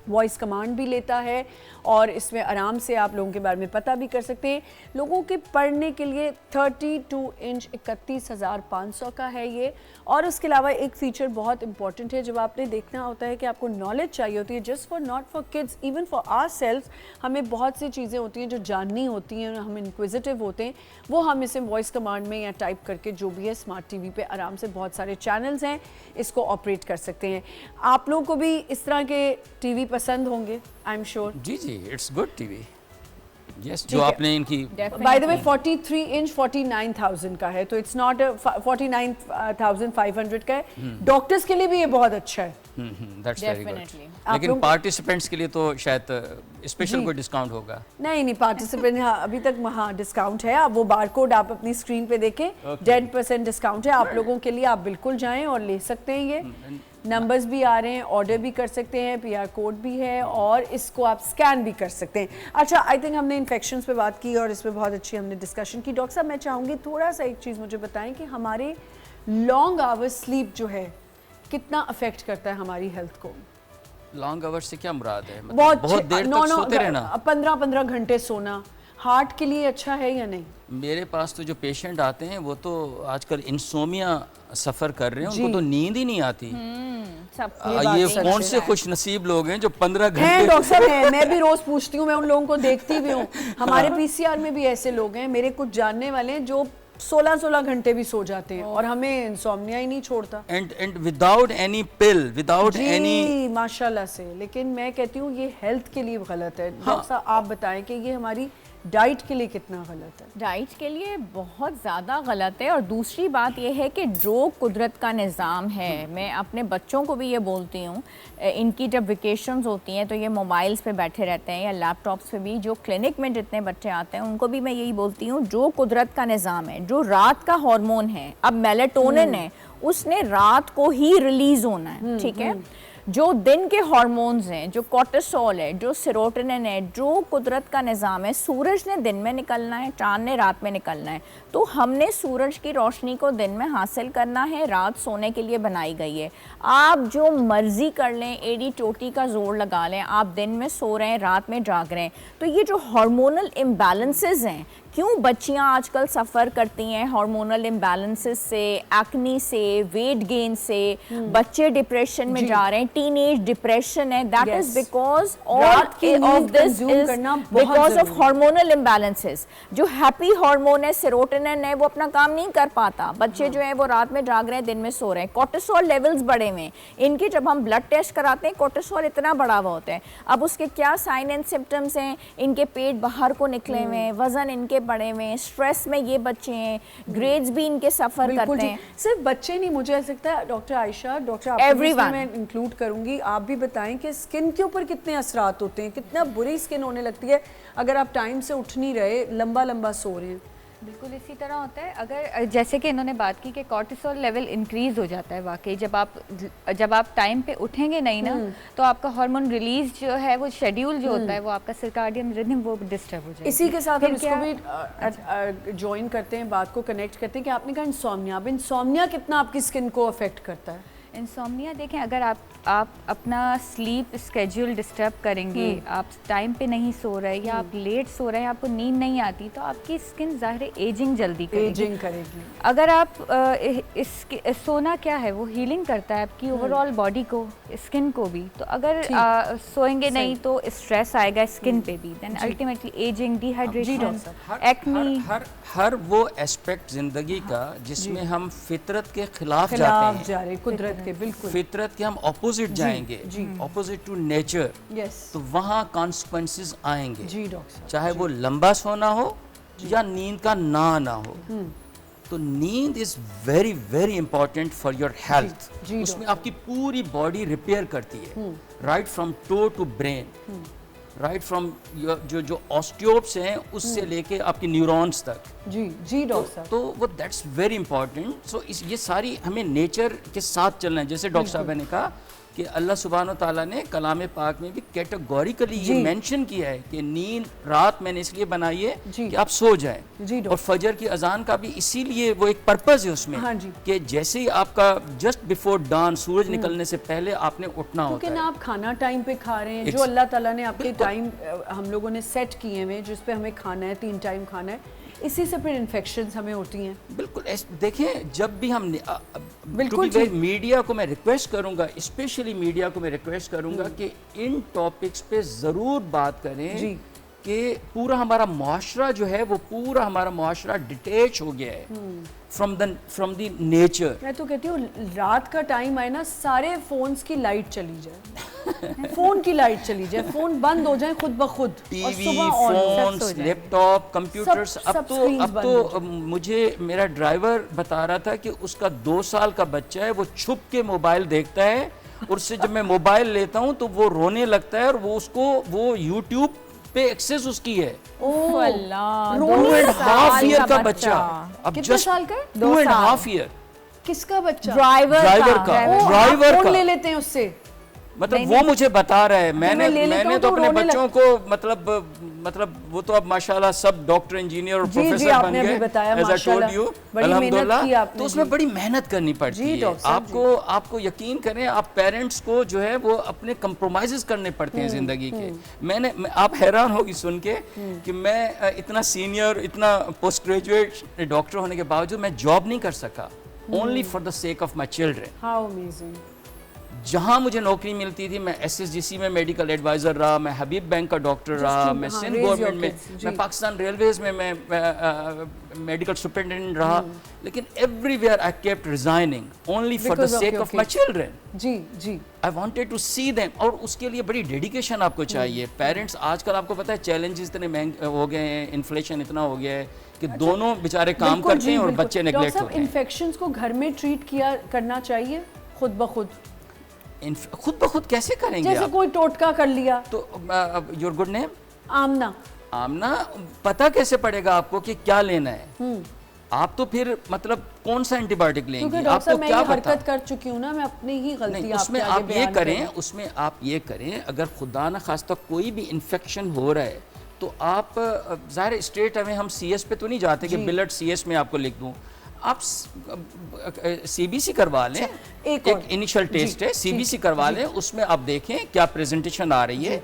वॉइस कमांड भी लेता है और इसमें आराम से आप लोगों के बारे में पता भी कर सकते हैं। लोगों के पढ़ने के लिए 32 इंच 31,500 का है ये। और उसके अलावा एक फ़ीचर बहुत इंपॉर्टेंट है, जब आपने देखना होता है कि आपको नॉलेज चाहिए होती है just for not for kids, even for our self, हमें बहुत सी चीज़ें होती हैं जो जाननी होती हैं, हम इंक्विजिटिव होते हैं, वो हम इसे वॉइस कमांड में या टाइप करके जो भी है स्मार्ट टीवी पे आराम से, बहुत सारे चैनल्स हैं, इसको ऑपरेट कर सकते हैं। आप लोगों को भी इस तरह के टीवी पसंद होंगे, आई एम श्योर। जी जी, इट्स गुड टीवी। यस, जो आपने इनकी बाय द वे 43 इंच 49,000 का है, तो इट्स नॉट 49,500 का है। डॉक्टर्स के लिए भी ये बहुत अच्छा है। That's very good. Definitely. लेकिन पार्टिसिपेंट्स के लिए तो शायद स्पेशल कोई डिस्काउंट होगा। नहीं पार्टिसिपेंट, हाँ अभी तक वहाँ डिस्काउंट है। आप वो बारकोड आप अपनी स्क्रीन पे देखें, 10% डिस्काउंट है आप लोगों के लिए। आप बिल्कुल जाएं और ले सकते हैं। ये नंबर्स भी आ रहे हैं, ऑर्डर भी कर सकते हैं, PR कोड भी है और इसको आप स्कैन भी कर सकते हैं। अच्छा, आई थिंक हमने इन्फेक्शंस पे बात की और इस पर बहुत अच्छी हमने डिस्कशन की। डॉक्टर साहब, मैं चाहूँगी थोड़ा सा एक चीज़ मुझे बताएं कि हमारे लॉन्ग आवर्स स्लीप जो है कितना अफेक्ट करता है हमारी हेल्थ को? लॉन्ग आवर्स से क्या मुराद है? मतलब बहुत देर तक सोते रहना? 15-15 घंटे सोना हार्ट के लिए अच्छा है या नहीं? मेरे पास तो जो पेशेंट आते हैं वो तो आजकल इंसोमिया सफ़र कर रहे हैं, उनको तो नींद ही नहीं आती। ये कौन से खुश नसीब लोग हैं जो 15 घंटे। डॉक्टर साहब हैं, मैं भी रोज पूछती हूँ, मैं उन लोगों को देखती भी हूँ। हमारे PCR में भी ऐसे लोग हैं, मेरे कुछ जानने वाले हैं जो 16-16 घंटे भी सो जाते हैं और हमें इंसोम्निया ही नहीं छोड़ता। And without any pill, without any. माशाल्लाह से। लेकिन मैं कहती हूँ ये हेल्थ के लिए गलत है। डॉक्टर साहब आप बताएं कि ये हमारी डाइट के लिए कितना गलत है? डाइट के लिए बहुत ज़्यादा गलत है। और दूसरी बात यह है कि जो कुदरत का निज़ाम है, मैं अपने बच्चों को भी ये बोलती हूँ, इनकी जब वेकेशंस होती हैं तो ये मोबाइल्स पे बैठे रहते हैं या लैपटॉप्स पे भी। जो क्लिनिक में जितने बच्चे आते हैं उनको भी मैं यही बोलती हूँ, जो कुदरत का निज़ाम है, जो रात का हार्मोन है, अब मेलेटोनिन है, उसने रात को ही रिलीज़ होना है, ठीक है। जो दिन के हार्मोन्स हैं, जो कोर्टिसोल है, जो सेरोटोनिन है, जो कुदरत का निज़ाम है, सूरज ने दिन में निकलना है, चांद ने रात में निकलना है, तो हमने सूरज की रोशनी को दिन में हासिल करना है, रात सोने के लिए बनाई गई है। आप जो मर्जी कर लें, एड़ी चोटी का जोर लगा लें, आप दिन में सो रहे हैं, रात में जाग रहे हैं, तो ये जो हार्मोनल इम्बैलेंसेस हैं, क्यों बच्चियां आजकल सफ़र करती हैं हार्मोनल इम्बैलेंसेस से, एक्नी से, वेट गेन से, बच्चे डिप्रेशन में जा रहे हैं, टीनेज डिप्रेशन है, that is because all of this is because of hormonal imbalances. जो हैप्पी हार्मोन है, सेरोटोनिन है, वो अपना काम नहीं कर पाता। बच्चे जो है वो रात में जाग रहे हैं, दिन में सो रहे हैं, कोर्टिसोल लेवल्स बढ़े हुए हैं इनके। जब हम ब्लड टेस्ट कराते हैं कोर्टिसोल इतना बढ़ा हुआ होता है। अब उसके क्या साइन एंड सिम्टम्स हैं? इनके पेट बाहर को निकले हुए हैं, वजन इनके बड़े हुए, स्ट्रेस में ये बच्चे हैं, ग्रेड्स भी इनके सफ़र करते हैं। सिर्फ बच्चे नहीं, मुझे ऐसा लगता है डॉक्टर आयशा, डॉक्टर एवरीवन मैं इंक्लूड करूंगी, आप भी बताएं कि स्किन के ऊपर कितने असरात होते हैं, कितना बुरी स्किन होने लगती है अगर आप टाइम से उठ नहीं रहे, लंबा लंबा सो रहे हैं। बिल्कुल इसी तरह होता है। अगर जैसे कि इन्होंने बात की कि कॉर्टिसोल लेवल इंक्रीज हो जाता है, वाकई जब आप टाइम पे उठेंगे नहीं ना, तो आपका हार्मोन रिलीज जो है, वो शेड्यूल जो होता है, वो आपका सर्काडियन रिदम वो डिस्टर्ब हो जाएगा। इसी के साथ हम इसको भी ज्वाइन करते हैं, बात को कनेक्ट करते हैं कि आपने कहा इंसोम्निया। अब इंसोम्निया कितना आपकी स्किन को अफेक्ट करता है? इंसोम्निया देखें, अगर आप अपना स्लीप स्केड्यूल डिस्टर्ब करेंगे, आप टाइम पे नहीं सो रहे या आप लेट सो रहे हैं, आपको नींद नहीं आती, तो आपकी स्किन ज़ाहिर एजिंग जल्दी करेगी। अगर आप सोना क्या है, वो हीलिंग करता है आपकी ओवरऑल बॉडी को, स्किन को भी। तो अगर सोएंगे नहीं तो स्ट्रेस आएगा स्किन पे भी, then ultimately ageing, dehydration, acne, हर वो एस्पेक्ट जिंदगी का जिसमें हम फितरत के खिलाफ जाते हैं, कुदरत के, बिल्कुल फितरत के हम ऑपोजिट जाएंगे, ऑपोजिट टू नेचर, तो वहाँ कॉन्सिक्वेंसेस आएंगे। जी डॉक्टर, चाहे वो लंबा सोना हो या नींद का ना हो। तो नींद is very very important for your health. उसमें आपकी पूरी बॉडी रिपेयर करती है, right from toe to brain, right from जो ऑस्टियोप्स हैं उससे लेके आपके न्यूरॉन्स तक। जी डॉक्टर साहब, तो वो दैट्स वेरी इंपॉर्टेंट। सो ये सारी हमें नेचर के साथ चलना है। जैसे डॉक्टर साहब ने कहा कि अल्लाह सुब्हानो ताला ने कलाम पाक में भी कैटेगोरिकली ये मेंशन किया है कि नींद रात मैंने इसलिए बनाई है कि आप सो जाएं, जी और फजर की अजान का भी इसीलिए वो एक पर्पस है उसमें, हाँ जी। कि जैसे ही आपका जस्ट बिफोर डॉन सूरज निकलने से पहले आपने उठना क्योंकि होता ना है। आप खाना टाइम पे खा रहे हैं, जो अल्लाह ताला ने आपके टाइम हम लोगों ने सेट किए हुए जिस पे हमें खाना है, 3 टाइम खाना है, इसी से फिर इन्फेक्शंस हमें होती हैं। बिल्कुल देखें, जब भी हम बिल्कुल मीडिया को मैं रिक्वेस्ट करूंगा, स्पेशली मीडिया को मैं रिक्वेस्ट करूंगा कि इन टॉपिक्स पे ज़रूर बात करें कि पूरा हमारा मुआशरा जो है वो पूरा हमारा मुआशरा डिटेच हो गया है फ्रॉम द नेचर। मैं तो कहती हूँ रात का टाइम आए ना, सारे फोन्स की लाइट चली जाए फोन की लाइट चली जाए, फोन बंद हो जाए खुद ब खुद, और टीवी, सुबह ऑन फोन्स, लैपटॉप, कंप्यूटर्स। अब तो मुझे मेरा ड्राइवर बता रहा था कि उसका 2 साल का बच्चा है, वो छुप के मोबाइल देखता है, और उससे जब मैं मोबाइल लेता हूँ तो वो रोने लगता है, और वो यूट्यूब पे एक्सेस उसकी है। ओह अल्लाह, 2.5 ईयर का बच्चा, अब कितने जस्ट साल का है? 2.5 ईयर। किसका बच्चा? ड्राइवर ड्राइवर फोन का ले लेते हैं उससे। मतलब वो मुझे बता रहा है, मैंने तो अपने बच्चों को मतलब वो तो अब माशाल्लाह सब डॉक्टर, इंजीनियर और प्रोफेसर बन गए, एज आई टोल्ड यू, अल्हम्दुलिल्लाह। तो उसमें बड़ी मेहनत करनी पड़ती है। आपको यकीन करें, आप पेरेंट्स को जो है वो अपने कंप्रोमाइजेस करने पड़ते हैं जिंदगी के। आप हैरान होगी सुन के कि मैं इतना सीनियर, इतना पोस्ट ग्रेजुएट डॉक्टर होने के बावजूद मैं जॉब नहीं कर सका, only for the sake of my children. How amazing. जहाँ मुझे नौकरी मिलती थी, मैं SSGC में मेडिकल एडवाइज़र रहा, मैं हबीब बैंक का डॉक्टर रहा, मैं सिंध गवर्नमेंट में, मैं पाकिस्तान रेलवेज़ में मैं मेडिकल सुपरिटेंडेंट रहा, लेकिन everywhere I kept resigning only for the sake of my children. जी I wanted to see them, और उसके लिए बड़ी डेडिकेशन आपको चाहिए। पेरेंट्स आजकल आपको पता है चैलेंजेस इतने महंगे हो गए हैं, इन्फ्लेशन इतना हो गया है कि दोनों बेचारे काम करते हैं और बच्चे नेग्लेक्ट होते हैं। इन्फेक्शंस को घर में ट्रीट करना चाहिए खुद ब खुद? खुद ब खुद कैसे करेंगे? जैसे कोई टोटका कर लिया तो योर गुड नेम आमना, पता कैसे पड़ेगा आपको कि क्या लेना है? आप तो फिर मतलब कौन सा एंटीबायोटिक लेंगे? क्योंकि आपको मैं क्या हरकत कर चुकी हूँ ना, मैं अपनी ही गलती उसमें आप ये करें, उसमें आप ये करें, अगर खुदा न खास्ता कोई भी इन्फेक्शन हो रहा है तो आप ज़ाहिर स्ट्रेट हमें हम CS पे तो नहीं जाते कि बिलट CS में आपको लिख दूँ। आप CBC करवा लें, एक इनिशियल टेस्ट है, CBC करवा लें, उसमें आप देखें क्या प्रेजेंटेशन आ रही है,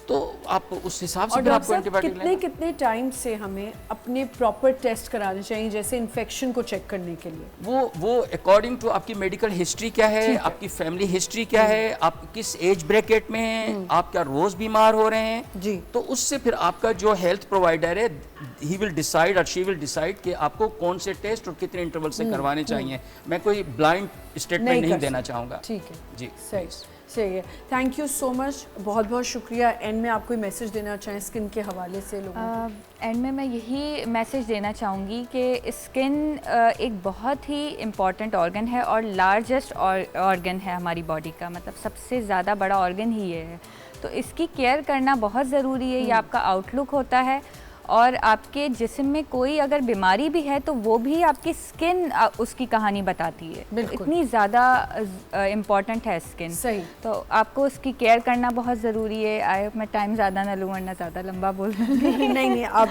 तो आप उस हिसाब से आपको एंटीबायोटिक कितने टाइम से हमें अपने प्रॉपर टेस्ट कराने चाहिए, जैसे इन्फेक्शन को चेक करने के लिए? वो अकॉर्डिंग टू आपकी मेडिकल हिस्ट्री क्या है, आपकी फैमिली हिस्ट्री क्या है, आप किस एज ब्रैकेट में हैं, आप क्या रोज बीमार हो रहे हैं जी, तो उससे फिर आपका जो हेल्थ प्रोवाइडर है ही विल डिसाइड और शी विल डिसाइड कि आपको कौन से टेस्ट और कितने इंटरवल से करवाने चाहिए। मैं कोई ब्लाइंड स्टेटमेंट नहीं देना चाहूँगा। ठीक है जी, सही है। थैंक यू सो मच, बहुत बहुत शुक्रिया। एंड में आप कोई मैसेज देना चाहें स्किन के हवाले से लोगों को? एंड में मैं यही मैसेज देना चाहूँगी कि स्किन एक बहुत ही इम्पॉर्टेंट ऑर्गन है और लार्जेस्ट ऑर्गन है हमारी बॉडी का, मतलब सबसे ज़्यादा बड़ा ऑर्गन ही ये है, तो इसकी केयर करना बहुत ज़रूरी है। ये आपका आउटलुक होता है, और आपके जिस्म में कोई अगर बीमारी भी है तो वो भी आपकी स्किन उसकी कहानी बताती है। इतनी ज़्यादा इम्पॉर्टेंट है स्किन। सही। तो आपको उसकी केयर करना बहुत ज़रूरी है। आई मैं टाइम ज़्यादा ना लूँ वरना ज़्यादा लंबा बोल नहीं आप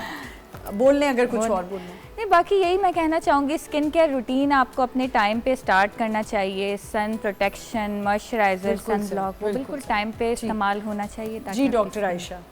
बोल लें, अगर कुछ और बोलना नहीं। बाकी यही मैं कहना चाहूँगी, स्किन केयर रूटीन आपको अपने टाइम पे स्टार्ट करना चाहिए। Sun protection, moisturiser, sun block, वो बिल्कुल टाइम पे इस्तेमाल होना चाहिए। जी डॉक्टर आयशा,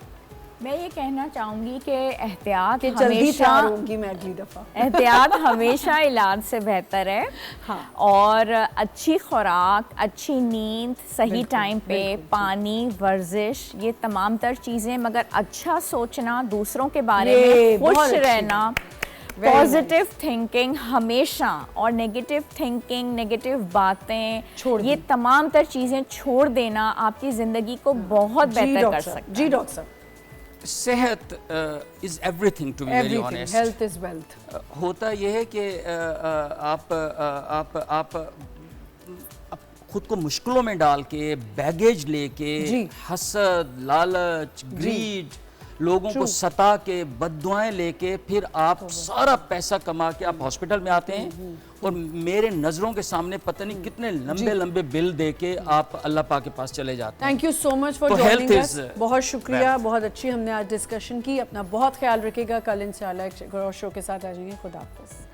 मैं ये कहना चाहूँगी कि एहतियात मैं अगली दफ़ा एहतियात हमेशा इलाज से बेहतर है। हाँ। और अच्छी खुराक, अच्छी नींद, सही टाइम पे, पानी, वर्जिश, ये तमाम तर चीज़ें, मगर अच्छा सोचना, दूसरों के बारे में खुश रहना, पॉजिटिव थिंकिंग हमेशा, और नेगेटिव थिंकिंग, नेगेटिव बातें, ये तमाम तर चीज़ें छोड़ देना आपकी ज़िंदगी को बहुत बेहतर कर सकता है। जी डॉक्टर साहब, सेहत is everything, to be very honest. Health is wealth. होता यह है कि आप खुद को मुश्किलों में डाल के, बैगेज लेके, हसद, लालच, ग्रीड, लोगों को सता के बद्दुआएं लेके फिर आप सारा पैसा कमा के आप हॉस्पिटल में आते हैं और मेरे नज़रों के सामने पता नहीं कितने लंबे लंबे बिल दे के आप अल्लाह पाक के पास चले जाते हैं। Thank you so much for तो जॉइनिंग health अस। is बहुत शुक्रिया, बहुत अच्छी हमने आज डिस्कशन की। अपना बहुत ख्याल रखिएगा। कल इंशाल्लाह एक और शो के साथ आ जाएंगे। खुदा हाफिज़।